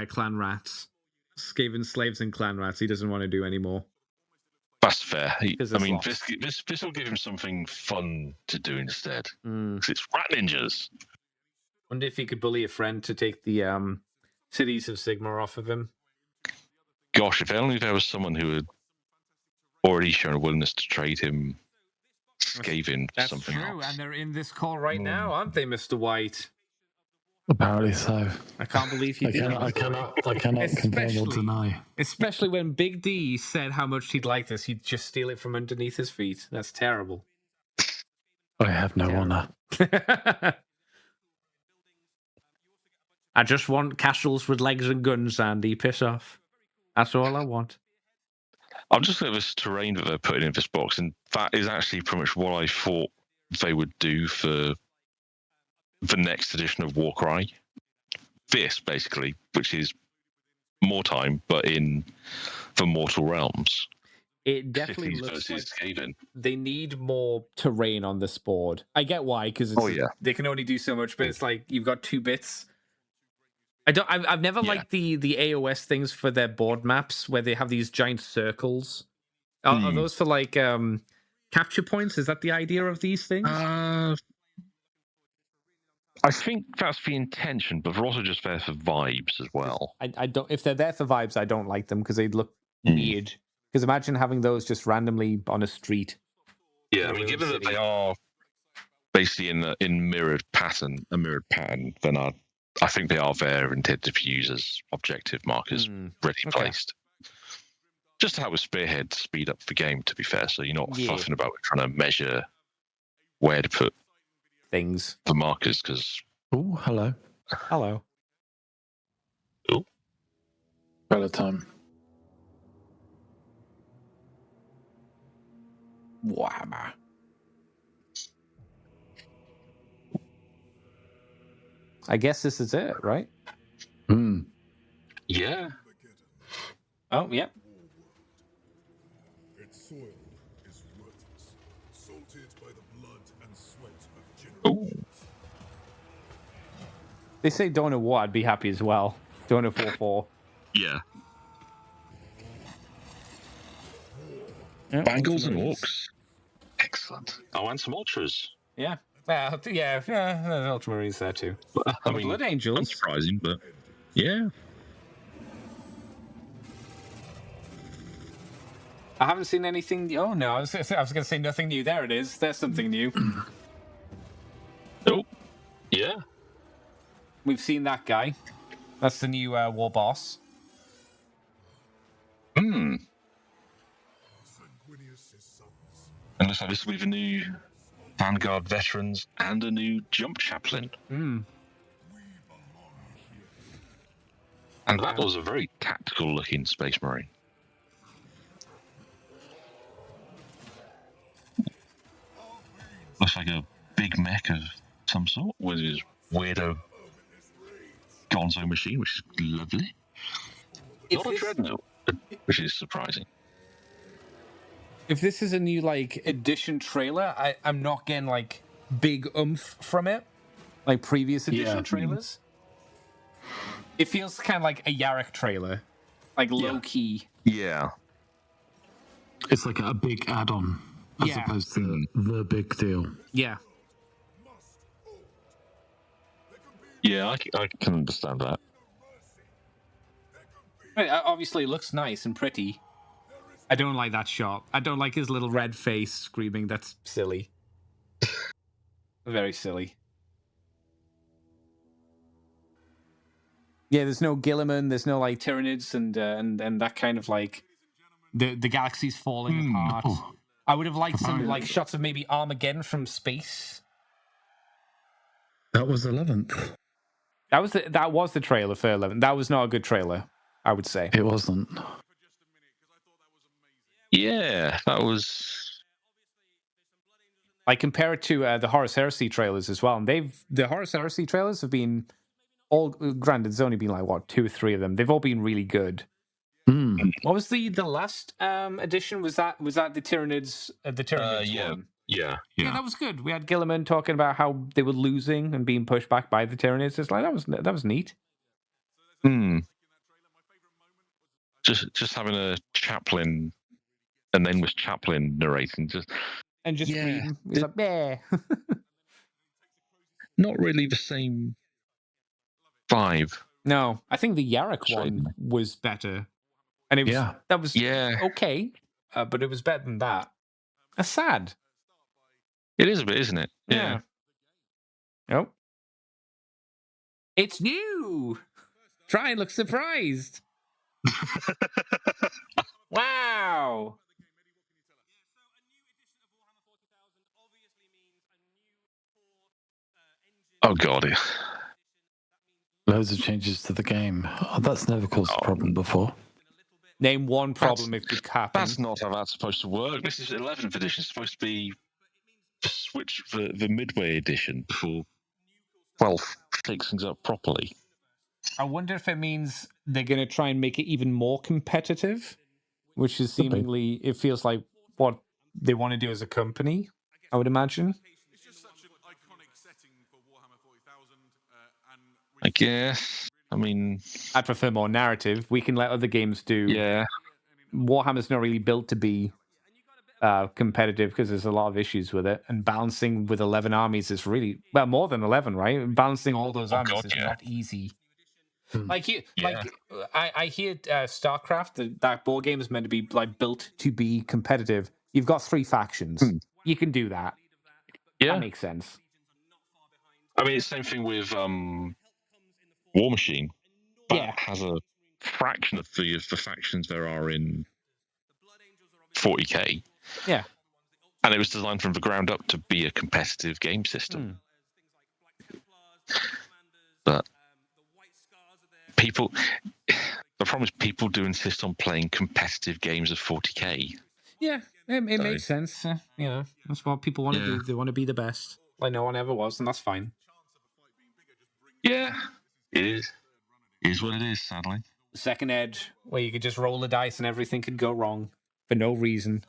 Clan Rats, Skaven Slaves and Clan Rats. He doesn't want to do anymore. That's fair. This will give him something fun to do instead. Because it's Rat Ninjas. Wonder if he could bully a friend to take the Cities of Sigmar off of him. Gosh, if only there was someone who had already shown a willingness to trade him Skaven for something else. That's true, and they're in this call right now, aren't they, Mr. White? Apparently so. I can't believe he did. I cannot confirm or deny. Especially when Big D said how much he'd like this, he'd just steal it from underneath his feet. That's terrible. I have no honor. I just want castles with legs and guns, Andy. Piss off. That's all I want. I'm just looking at this terrain that they're putting in this box, and that is actually pretty much what I thought they would do for the next edition of Warcry. This, basically, which is more time, but in the Mortal Realms. It definitely looks like they need more terrain on this board. I get why, because they can only do so much, but it's like you've got 2 bits. I've never liked the AOS things for their board maps where they have these giant circles. Are those for like capture points? Is that the idea of these things? I think that's the intention, but they're also just there for vibes as well. I don't. If they're there for vibes, I don't like them because they look weird. Because imagine having those just randomly on a street. Yeah, I mean, given that they are basically in mirrored pattern, then I think they are there intended to use as objective markers, ready placed. Just to help with Spearhead speed up the game, to be fair, so you're not fuffing about trying to measure where to put things. The markers, because Oh, hello. Hello. Better time. Warhammer. I guess this is it, right? Hmm. yeah. Oh, yep. Its soil is worthless, salted by the blood and sweat of Ooh. generations. They say don't know what, I'd be happy as well. Don't know 4-4. Yeah. Yeah, Bangles and Ultramarines. orcs. Excellent. Oh, and some ultras. Yeah. Well, yeah, Ultramarines there too. I And mean, Blood Angels. unsurprising, but yeah. I haven't seen anything. Oh no, I was going to say nothing new. There it is. There's something new. Oh, yeah. We've seen that guy. That's the new war boss. Hmm. Sanguinius' sons. And looks like this will be the new Vanguard veterans and a new jump chaplain. Hmm. And that was a very tactical looking Space Marine. Looks like a big mech of some sort with his weirdo gonzo machine, which is lovely. Not a dreadnought, which is surprising. If this is a new like edition trailer, I'm not getting like big oomph from it, like previous edition trailers. It feels kind of like a Yarrick trailer, like low key. Yeah. It's like a big add-on as Yeah. opposed to the big deal. Yeah. Yeah, I can understand that. Obviously, it looks nice and pretty. I don't like that shot. I don't like his little red face screaming. That's silly. Very silly. Yeah, there's no Gilliman. There's no like Tyranids and that kind of like the galaxy's falling apart. Oh. I would have liked some like shots of maybe Armageddon from space. That was 11th. That was the trailer for 11. That was not a good trailer, I would say. It wasn't. Yeah, that was. Like compare it to the Horus Heresy trailers as well, and the Horus Heresy trailers have been all granted. There's only been like what 2 or 3 of them. They've all been really good. What was the last edition? Was that the Tyranids? The Tyranids one? Yeah. Yeah, that was good. We had Gilliman talking about how they were losing and being pushed back by the Tyranids. It's like that was neat. Just having a chaplain, and then with chaplain narrating, just Scream. He's like, yeah. not really the same vibe. No, I think the Yarrick one was better, and it was that was okay, but it was better than that. That's sad. It is a bit, isn't it? Yeah. Nope. It's new. Try and look surprised. Wow. Oh god. Loads of changes to the game. Oh, that's never caused a problem before. Name one problem it could happen. That's not how that's supposed to work. This is 11th edition. It's supposed to be switch for the midway edition before 12 takes things up properly. I wonder if it means they're going to try and make it even more competitive, which is seemingly, it feels like what they want to do as a company, I would imagine. It's just such an iconic setting for Warhammer 40,000. I guess. I mean, I'd prefer more narrative. We can let other games do. Yeah. Warhammer's not really built to be competitive because there's a lot of issues with it, and balancing with 11 armies is really more than 11, right? Balancing all those armies is not easy. I hear StarCraft, that board game is meant to be like built to be competitive. You've got 3 factions. You can do that. Yeah, that makes sense. I mean, it's the same thing with War Machine. That has a fraction of the factions there are in 40k. Yeah. And it was designed from the ground up to be a competitive game system. But people, the problem is people do insist on playing competitive games of 40k. Yeah, it makes sense. That's what people want to do. They want to be the best. Like no one ever was, and that's fine. Yeah, it is. It is what it is, sadly. Second Ed, where you could just roll the dice and everything could go wrong for no reason.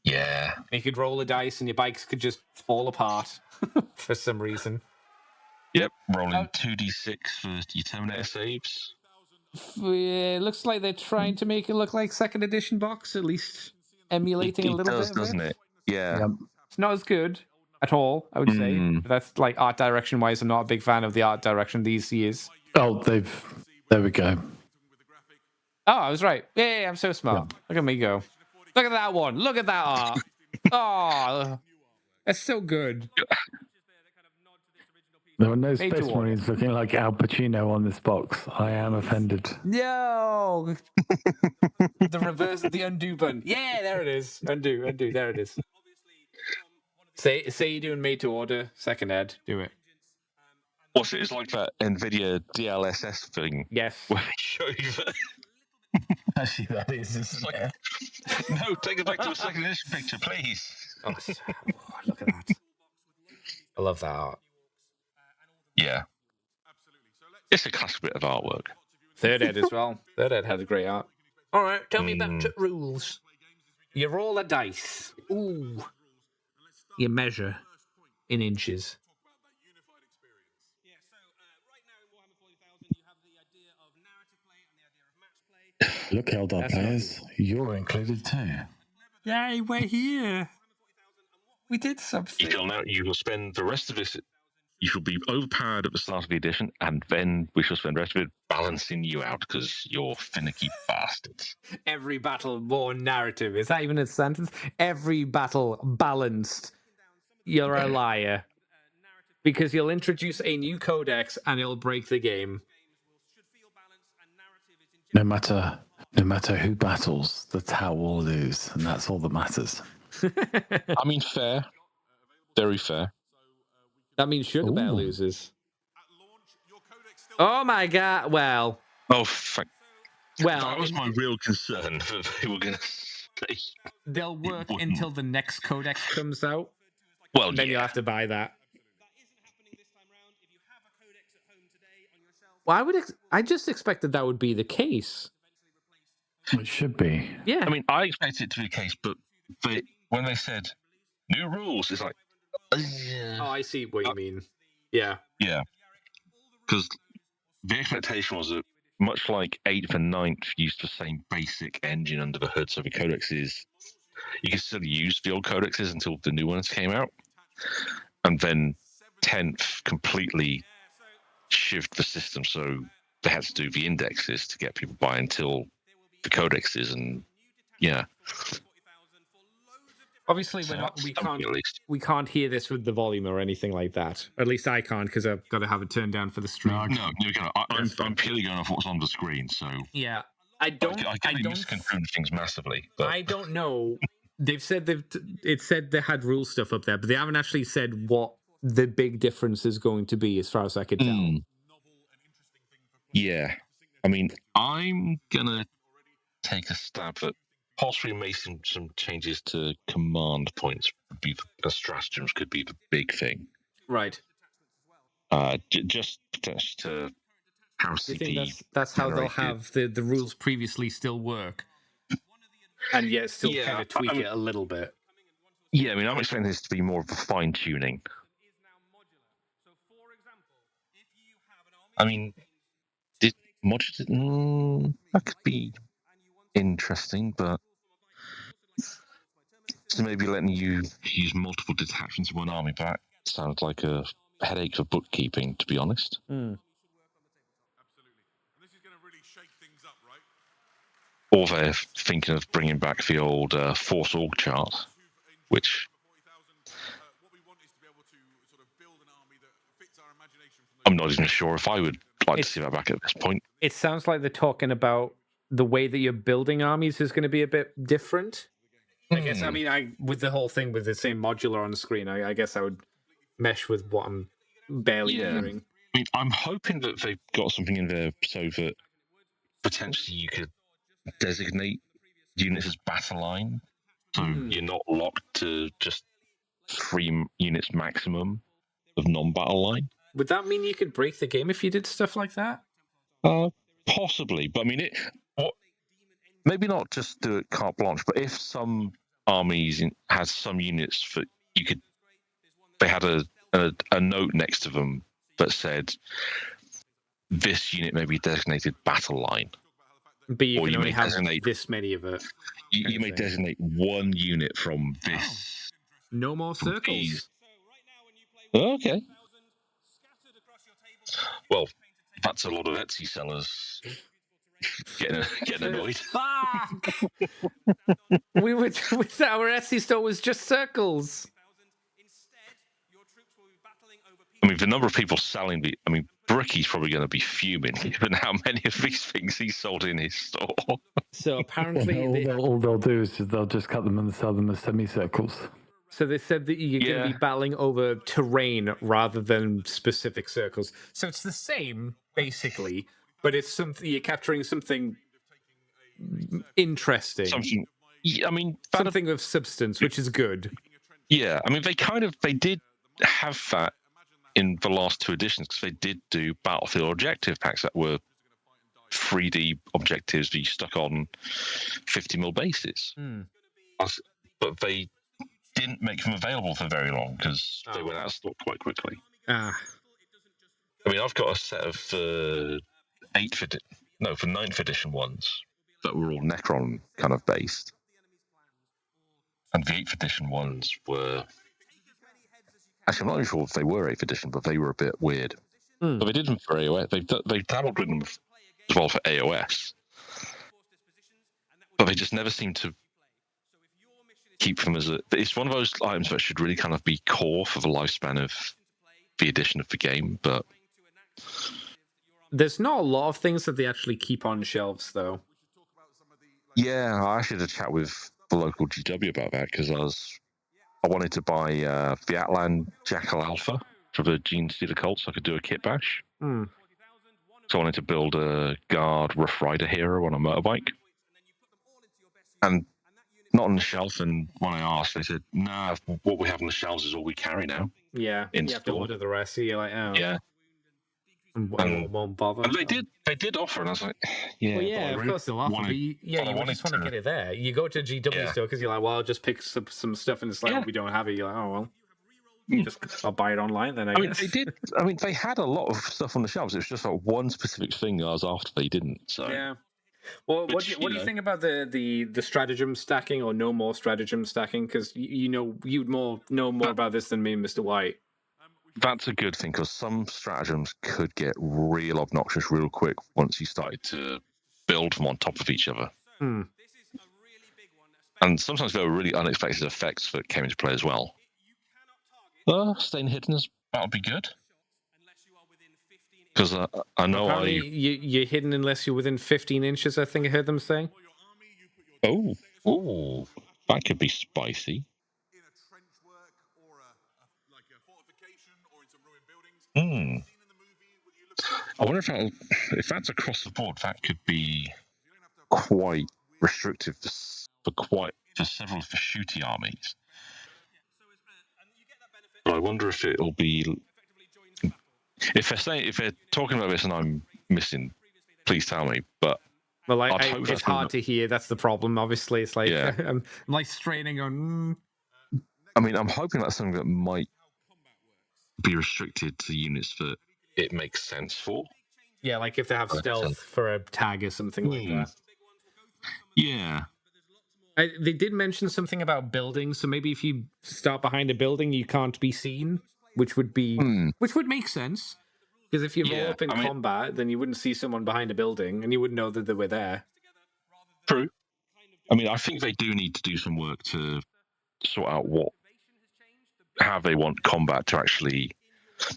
Yeah. You could roll the dice and your bikes could just fall apart for some reason. Yep, rolling 2d6 for your Terminator saves. It looks like they're trying to make it look like second edition box, at least emulating a little bit of doesn't it? Yeah. Yep. It's not as good at all, I would say. But that's like art direction wise. I'm not a big fan of the art direction these years. Oh, there we go. Oh, I was right. Yeah, I'm so smart. Look at me go. Look at that one. Look at that art. Oh, that's so good. There are no Made to Space order. Marines looking like Al Pacino on this box. I am offended. No. The reverse of the undo button. Yeah, there it is. Undo. There it is. Say you're doing made to order. Second Ed. Do it. What's it? It's like that NVIDIA DLSS thing. Yes. Where they show you that. Actually, that is, isn't Like, it? no, take it back to a second edition picture, please. Oh, look at that. I love that art. Yeah. It's a classic bit of artwork. Third Ed as well. Third Ed had a great art. All right, tell me about the rules. You roll a dice. Ooh. You measure in inches. Look, Eldar That's players, you're included too. Yay, we're here. We did You something. feel now you will spend the rest of this. You shall be overpowered at the start of the edition, and then we shall spend the rest of it balancing you out because you're finicky bastards. Every battle more narrative. Is that even a sentence? Every battle balanced. You're a liar. Because you'll introduce a new codex and it'll break the game. No matter who battles, the Tau will lose, and that's all that matters. I mean, fair. Very fair. That means Sugar Bear Ooh. loses. Oh my god. Well. Oh, fuck. Well, That was my real concern that they were going to say. they'll work wouldn't. until the next codex comes out. Well, And then yeah. you'll have to buy that. Well, I just expected that would be the case. It should be. Yeah. I mean, I expected it to be the case, but when they said new rules, it's like, oh, I see what you mean. Yeah. yeah. Because the expectation was that much like 8th and 9th used the same basic engine under the hood, so the codexes, you can still use the old codexes until the new ones came out. And then 10th completely shifted the system, so they had to do the indexes to get people by until the codexes, and yeah. Obviously, So we something can't at least. we can't hear this with the volume or anything like that. At least I can't because I've got to have it turned down for the stream. No, I'm purely going off what's on the screen, so Yeah, I don't. I can misconstrue things massively. But I don't know. They've said it said they had rule stuff up there, but they haven't actually said what the big difference is going to be, as far as I could tell. Yeah, I mean, I'm gonna take a stab at possibly making some changes to command points. Would be the stratagems could be the big thing. Right. Just to how Do you think that's how they'll have the rules previously still work, and yet still kind of tweak it a little bit? Yeah, I mean, I'm expecting this to be more of a fine tuning. I mean, that could be interesting, but so maybe letting you use multiple detachments in one army, that sounds like a headache for bookkeeping, to be honest. Or they're thinking of bringing back the old Force Org chart, which I'm not even sure if I would like to see that back at this point. It sounds like they're talking about the way that you're building armies is going to be a bit different. I guess. I mean, with the whole thing with the same modular on the screen, I guess I would mesh with what I'm barely hearing. I mean, I'm hoping that they've got something in there so that potentially you could designate units as battle line, so you're not locked to just 3 units maximum of non-battle line. Would that mean you could break the game if you did stuff like that? Possibly, but I mean, maybe not just do it carte blanche, but if some armies has some units that you could, they had a note next to them that said this unit may be designated battle line. But you Or can you only may have designate- this many of it. You may thing. designate one unit from this. No more circles. these. Oh, okay. Well, that's a lot of Etsy sellers getting annoyed. Fuck! We would. Our Etsy store was just circles. I mean, the number of people selling Bricky's probably going to be fuming given how many of these things he sold in his store. So apparently, All they'll do is they'll just cut them and sell them as semicircles. so they said that you're going to be battling over terrain rather than specific circles. So it's the same basically, but it's something you're capturing something interesting, Something. Yeah, I mean, something of substance, which is good. Yeah, I mean, they did have that in the last 2 editions because they did do battlefield objective packs that were 3D objectives that you stuck on 50mm bases. But they didn't make them available for very long because they went out of stock quite quickly. I mean, I've got a set of 9th edition ones that were all Necron kind of based. And the 8th edition ones were... Actually, I'm not even sure if they were 8th edition, but they were a bit weird. But they did them for AOS. They've dabbled with them as well for AOS. But they just never seem to keep them as a... It's one of those items that should really kind of be core for the lifespan of the edition of the game, but... There's not a lot of things that they actually keep on shelves, though. Yeah, I actually had a chat with the local GW about that because I wanted to buy the Atlan Jackal Alpha for the Gene Stealer Cult so I could do a kit bash. So I wanted to build a Guard Rough Rider hero on a motorbike. And not on the shelf, and when I asked, they said, nah, what we have on the shelves is all we carry now. Yeah, In you have to store. order the rest, so you're like, oh. Yeah. Won't bother. And they did offer, and I was like, yeah. Well, yeah, of course they'll offer, but you just want to get it there. You go to a GW store because you're like, well, I'll just pick some stuff, and it's like, oh, we don't have it. You're like, oh, well, I'll buy it online then, I guess. They had a lot of stuff on the shelves. It was just like one specific thing I was after they didn't. So yeah. Well, what do you think about the stratagem stacking or no more stratagem stacking? Because you'd know more about this than me and Mr. White. that's a good thing because some stratagems could get real obnoxious real quick once you started to build them on top of each other. And sometimes there were really unexpected effects that came into play as well. Staying hidden that would be good. Because I know apparently you're hidden unless you're within 15 inches, I think I heard them say. Oh, that could be spicy. I wonder if that's across the board, that could be quite restrictive for several of the shooty armies. But I wonder if it'll be... If they're talking about this and I'm missing, please tell me. But well, it's hard to hear. That's the problem. Obviously, it's like I'm like straining on. I mean, I'm hoping that's something that might be restricted to units that it makes sense for. Yeah, like if they have stealth for a tag or something like that. Yeah. They did mention something about buildings, so maybe if you start behind a building, you can't be seen, which would make sense. Because if you're up in combat, then you wouldn't see someone behind a building, and you wouldn't know that they were there. True. I mean, I think they do need to do some work to sort out how they want combat to actually...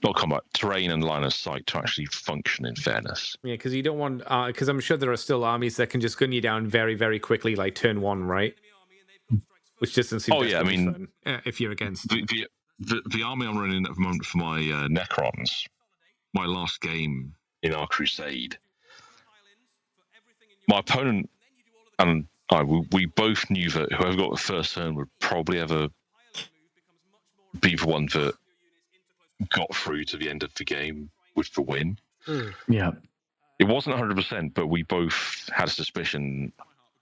Not combat, terrain and line of sight to actually function in fairness. Yeah, because you don't want... Because I'm sure there are still armies that can just gun you down very, very quickly, like turn one, right? Which doesn't seem fun if you're against them. the army I'm running at the moment for my Necrons, my last game in our crusade, my opponent and I, we both knew that whoever got the first turn would probably ever be the one that got through to the end of the game with the win. Yeah. It wasn't 100%, but we both had a suspicion,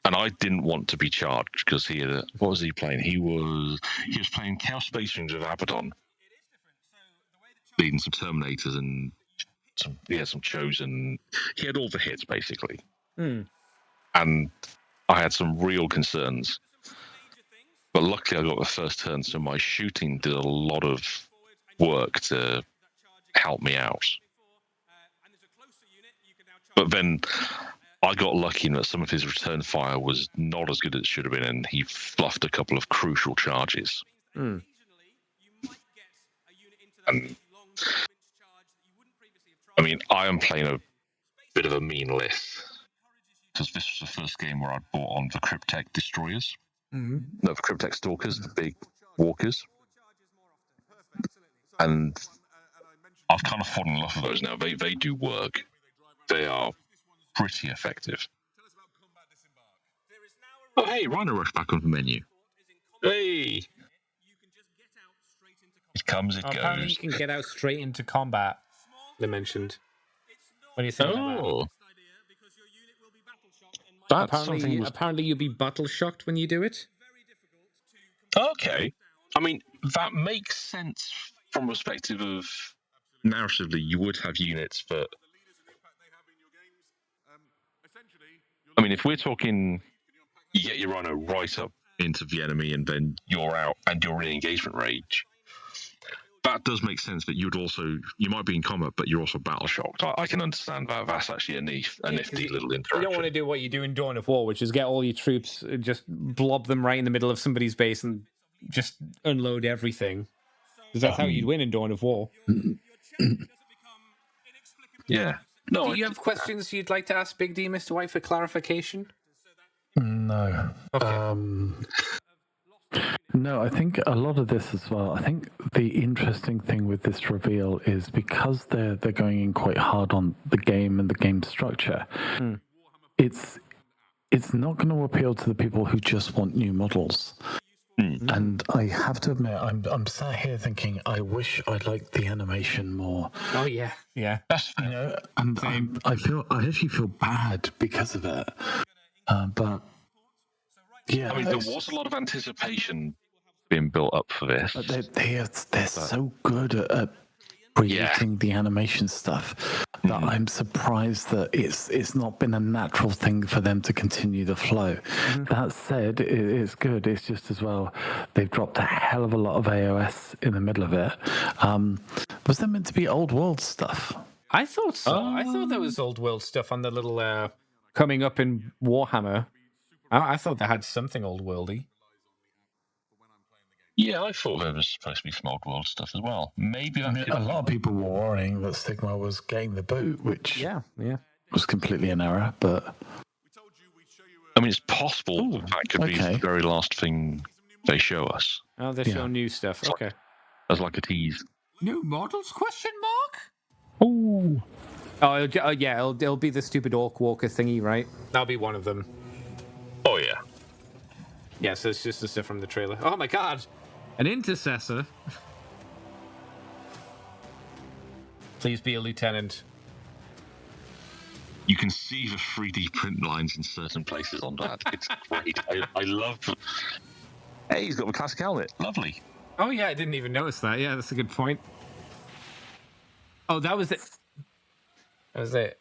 and I didn't want to be charged because what was he playing? He was playing Chaos Space Marines with Abaddon, leading some Terminators and some Chosen. He had all the hits basically, and I had some real concerns. But luckily, I got the first turn, so my shooting did a lot of work to help me out. But then I got lucky in that some of his return fire was not as good as it should have been, and he fluffed a couple of crucial charges. And I mean, I am playing a bit of a mean list because this was the first game where I bought on the Cryptek Destroyers. No, the Cryptek Stalkers, the big walkers. And I've kind of fallen in love with those now. They do work. They are pretty effective. Oh, hey, Rhino Rush back on the menu. Hey! It comes, it Apparently, goes. you can get out straight into combat. They mentioned when you say Oh, that's something. Apparently, you'll be battle shocked when you do it. Okay. I mean, that makes sense from the perspective of narratively, you would have units that. I mean, if we're talking, you get your Rhino right up into the enemy and then you're out and you're in engagement range, that does make sense that you might be in combat, but you're also battle shocked. I can understand that. That's actually a nifty little interaction. You don't want to do what you do in Dawn of War, which is get all your troops, just blob them right in the middle of somebody's base and just unload everything. Because that's how you'd win in Dawn of War. Yeah. No. Do you have questions you'd like to ask Big D, Mr. White, for clarification? No. Okay. No, I think a lot of this as well. I think the interesting thing with this reveal is because they're going in quite hard on the game and the game structure. It's not going to appeal to the people who just want new models. And I have to admit, I'm sat here thinking, I wish I liked the animation more. Oh yeah. You know, and I actually feel bad because of it. But yeah, I mean, there was a lot of anticipation being built up for this. They're so good at creating the animation stuff that I'm surprised that it's not been a natural thing for them to continue the flow. That said, it's good. It's just as well they've dropped a hell of a lot of AOS in the middle of it. Was there meant to be old world stuff? I thought so. I thought there was old world stuff on the little coming up in Warhammer. I thought they had something old worldy. Yeah, I thought there was supposed to be some old world stuff as well. Maybe a lot of people were worrying that Stigma was getting the boot, which was completely an error. But I mean, it's possible that could be the very last thing they show us. Oh, they show new stuff. Okay, as like a tease. New models? Question mark? Ooh. Oh, yeah. It'll be the stupid Orc Walker thingy, right? That'll be one of them. Oh yeah. Yeah, so it's just the stuff from the trailer. Oh my god! An intercessor? Please be a lieutenant. You can see the 3D print lines in certain places on that. It's great. I love... Hey, he's got the classic helmet. Lovely. Oh yeah, I didn't even notice that. Yeah, that's a good point. Oh, that was it. That was it.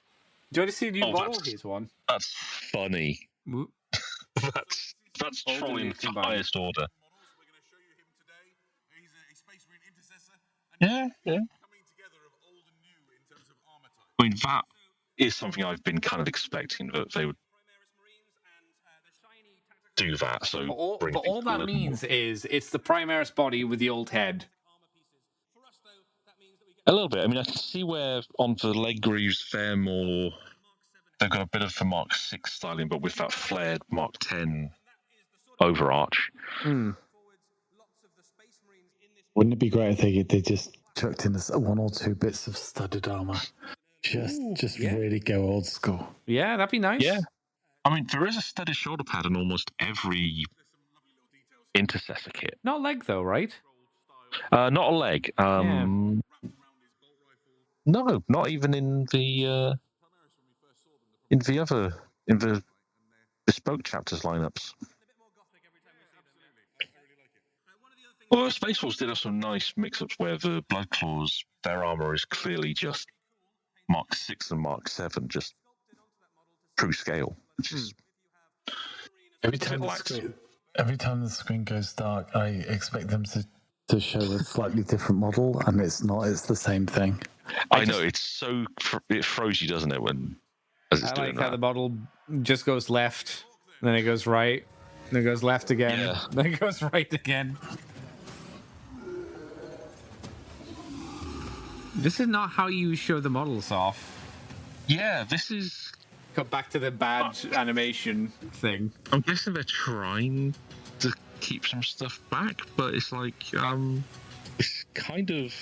Do you want to see a new model? Here's one. That's funny. That's trolling the highest order. Yeah. I mean, that is something I've been kind of expecting that they would do that. So, but all that means is it's the Primaris body with the old head. A little bit. I mean, I can see where on the leg grooves they're more. They've got a bit of the Mark 6 styling, but with that flared Mark 10 overarch. Wouldn't it be great if they just chucked in one or two bits of studded armor? Just yeah. really go old school. Yeah, that'd be nice. Yeah. I mean, there is a studded shoulder pad in almost every intercessor kit. Not leg though, right? Not a leg. No, not even in the bespoke chapters lineups. Well, Space Force did have some nice mix-ups where the Blood Claws, their armor is clearly just Mark 6 and Mark 7, just true scale. Which is Every time the screen goes dark, I expect them to show a slightly different model, and it's not. It's the same thing. I know, it's so... It throws you, doesn't it, as it's I doing like that. how the model just goes left, then it goes right, then it goes left again, Yeah. then it goes right again. This is not how you show the models off. Yeah, this is... Go back to the badge animation thing. I'm guessing they're trying to keep some stuff back, but it's like, it's kind of...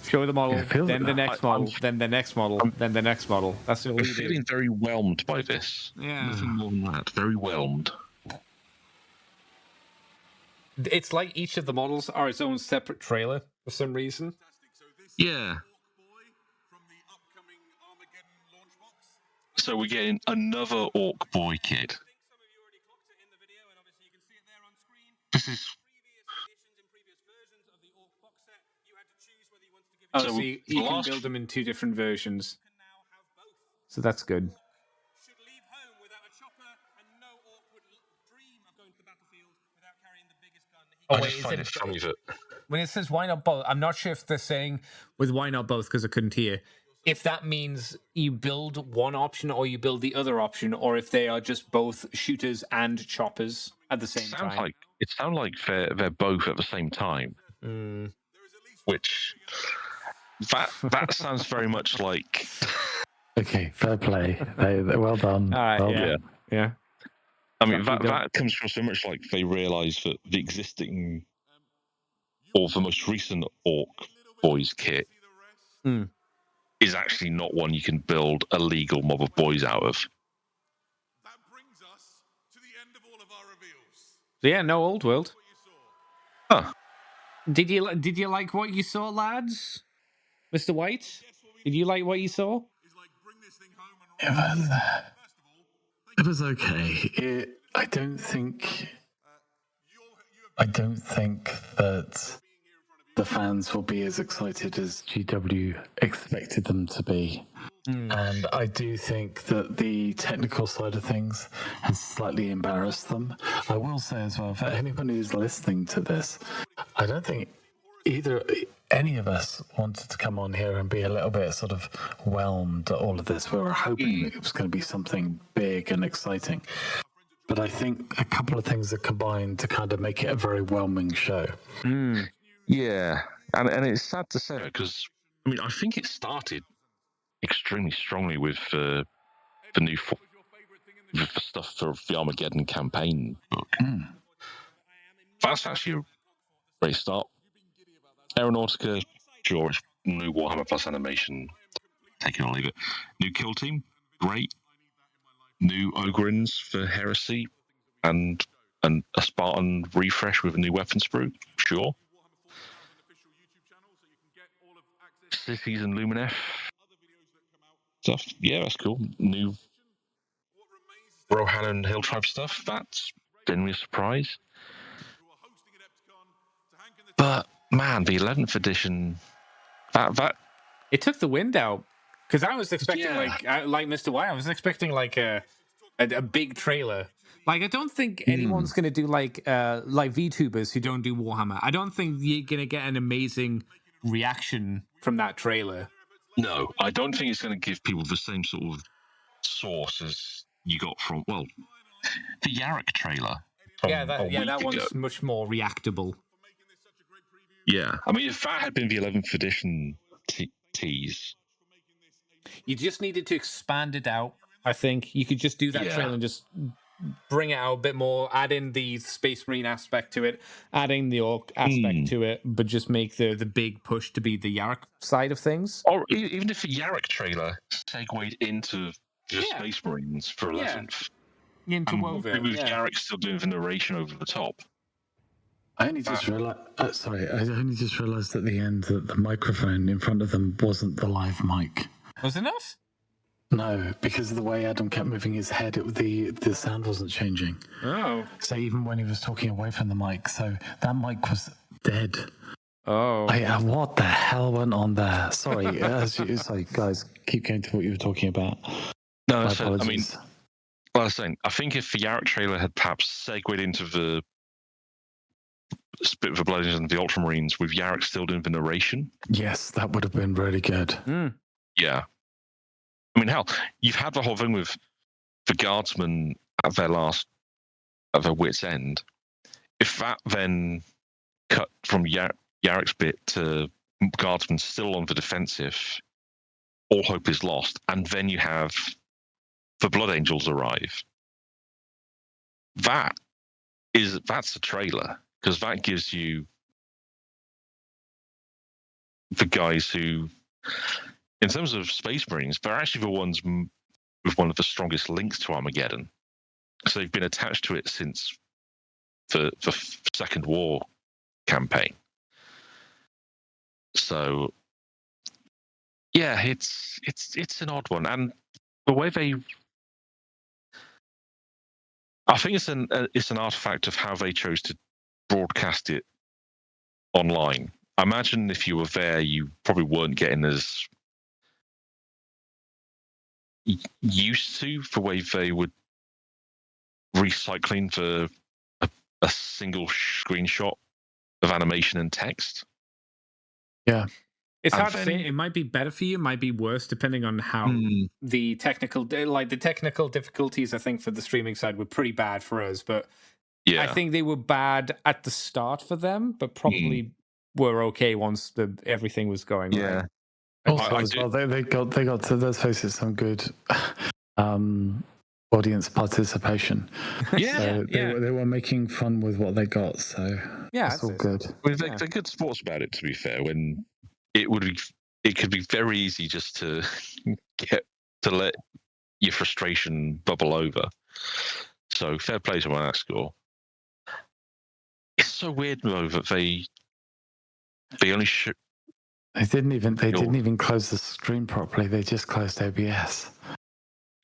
Show the model, then the next model, I'm- then the next model, then the next model. That's what I'm we do. feeling very whelmed by this. Yeah. Nothing more than that. Very whelmed. It's like each of the models are its own separate trailer for some reason. Yeah. So we're getting another Orc Boy kid. This is... Oh, So so you the can last- build them in two different versions. So that's good. Should leave home without a chopper, and no orc would dream of going to the battlefield without carrying the biggest gun he I wait, just is find it- it funny that... When it says why not both, I'm not sure if they're saying with why not both because I couldn't hear. If that means you build one option or you build the other option, or if they are just both shooters and choppers at the same time. It sounds like they're both at the same time, Mm. which... That sounds very much like... Okay, fair play. Well done. All right, well yeah. done. Yeah. I mean, Fuck you, that comes from so much like they realise that the existing or the most recent Orc Boys kit Mm. is actually not one you can build a legal mob of boys out of. That brings us to the end of all of our reveals. So yeah, no old world. What you saw. Huh. Did you like what you saw, lads? Mr. White? Did you like what you saw? Is like bring this thing home and first of all, It was okay. I don't think that the fans will be as excited as GW expected them to be. And I do think that the technical side of things has slightly embarrassed them. I will say as well, for anyone who's listening to this, I don't think any of us wanted to come on here and be a little bit sort of whelmed at all of this. We were hoping that it was going to be something big and exciting. But I think a couple of things are combined to kind of make it a very whelming show. Yeah, and it's sad to say because I mean I think it started extremely strongly with the new with the stuff for the Armageddon campaign book. That's actually a great start. Aeronautica, sure, it's new Warhammer Plus animation. Take it or leave it. New Kill Team, great. New Ogrins for Heresy, and a Spartan refresh with a new weapon sprue, sure. Cities and Luminef stuff, yeah, that's cool. New Rohan and Hill Tribe stuff, that's generally a surprise. But man, the 11th edition, that It took the wind out because I was expecting Yeah. like Mr. Y. I was expecting like a big trailer. Like I don't think anyone's gonna do like VTubers who don't do Warhammer. I don't think you're gonna get an amazing reaction from that trailer. no, I don't think it's going to give people the same sort of source as you got from the Yarrick trailer. From That a week one's ago. much more reactable. Yeah, I mean, if that had been the 11th edition tease, You just needed to expand it out. I think you could just do that Yeah. trailer and just bring it out a bit more, add in the Space Marine aspect to it, adding the Orc aspect to it, but just make the big push to be the Yarrick side of things. Or even if the Yarrick trailer segued into the Yeah. Space Marines for Yeah. 11th, Interwove it, with yeah. Yarrick still doing the narration over the top. I only just realized. Sorry, I only just realized at the end that the microphone in front of them wasn't the live mic. Was it not? No, because of the way Adam kept moving his head, the sound wasn't changing. Oh. So even when he was talking away from the mic, so that mic was dead. Oh. What the hell went on there? Sorry, sorry, guys, keep going to what you were talking about. No, My so, I mean, apologies. like I was saying, I think if the Yarrick trailer had perhaps segued into the bit of the Blood Angels and the Ultramarines with Yarrick still doing the narration. Yes, that would have been really good. Yeah. I mean, hell, you've had the whole thing with the Guardsmen at their wits' end. If that then cut from Yarrick's bit to Guardsmen still on the defensive, all hope is lost, and then you have the Blood Angels arrive. That's a trailer, because that gives you the guys who, in terms of Space Marines, they're actually the ones with one of the strongest links to Armageddon. So they've been attached to it since the Second War campaign. So yeah, it's an odd one, and the way I think it's an artifact of how they chose to broadcast it online. I imagine if you were there, you probably weren't getting as used to the way they would recycling for a single screenshot of animation and text. Yeah. It's hard to say. It might be better for you. It might be worse, depending on how the technical difficulties. I think for the streaming side were pretty bad for us, but yeah, I think they were bad at the start for them, but probably were okay once everything was going right. Also, as well, they got to, let's face it, some good audience participation. So they were making fun with what they got. So that's all good. Well, they're good sports about it. To be fair, when it could be very easy just to let your frustration bubble over. So fair play to that score. It's so weird though that they only They didn't even close the screen properly. They just closed OBS.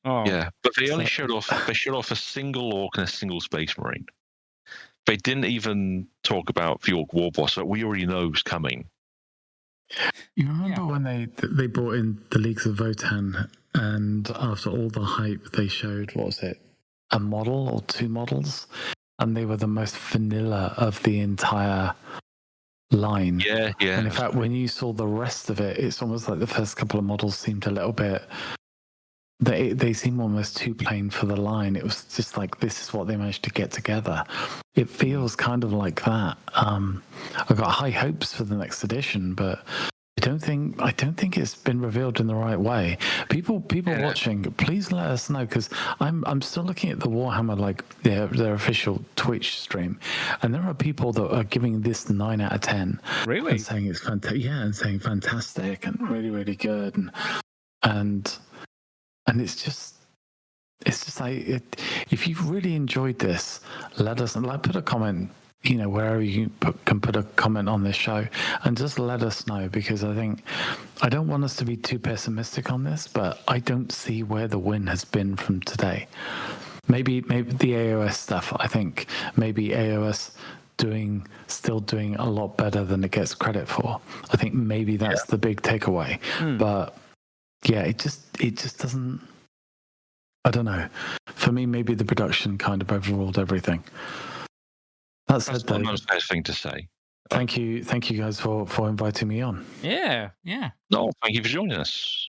Oh yeah, but they only showed off a single Orc and a single Space Marine. They didn't even talk about the Orc War Boss that we already know is coming. You remember when they brought in the Leagues of Votan, and after all the hype, they showed, what was it, a model or two models, and they were the most vanilla of the entire line. Yeah. And in fact, when you saw the rest of it, it's almost like the first couple of models seemed a little bit. They seem almost too plain for the line. It was just like, this is what they managed to get together. It feels kind of like that. I've got high hopes for the next edition, but I don't think it's been revealed in the right way. People watching, please let us know, because I'm still looking at the Warhammer, like their official Twitch stream, and there are people that are giving this 9 out of 10. Really? And saying it's fantastic. Yeah, and saying fantastic and really, really good, and it's just like, if you've really enjoyed this, let us put a comment, wherever you can put a comment on this show, and just let us know, because I don't want us to be too pessimistic on this, but I don't see where the win has been from today. Maybe the AOS stuff. I think maybe AOS still doing a lot better than it gets credit for. I think maybe that's the big takeaway. But yeah, it just doesn't. I don't know. For me, maybe the production kind of overruled everything. That's not the best thing to say. Thank you guys for inviting me on. Yeah. No, thank you for joining us.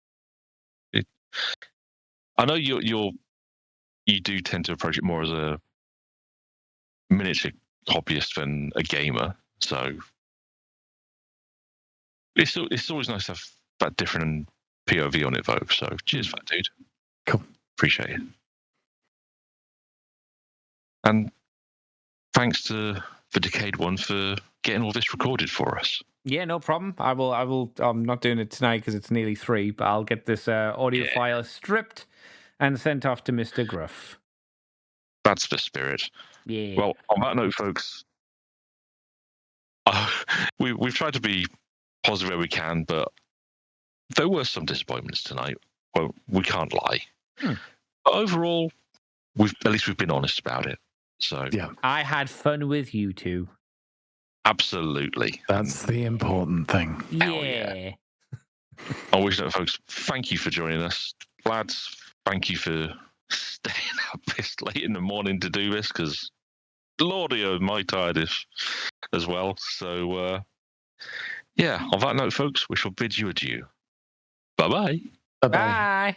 I know you do tend to approach it more as a miniature hobbyist than a gamer, so it's always nice to have that different POV on it, though. So cheers for that, dude. Cool. Appreciate it. And thanks to the Decayed One for getting all this recorded for us. Yeah, no problem. I will. I'm not doing it tonight because it's nearly 3, but I'll get this audio file stripped and sent off to Mr. Gruff. That's the spirit. Yeah. Well, on that note, folks, we've tried to be positive where we can, but there were some disappointments tonight. Well, we can't lie. But overall, at least we've been honest about it. So Yeah, I had fun with you two. absolutely. that's the important thing. Hell yeah. I wish that, folks, thank you for joining us. Lads, thank you for staying up this late in the morning to do this, because lordy, am I tired as well. So, yeah, on that note, folks, we shall bid you adieu. Bye-bye. Bye-bye. Bye.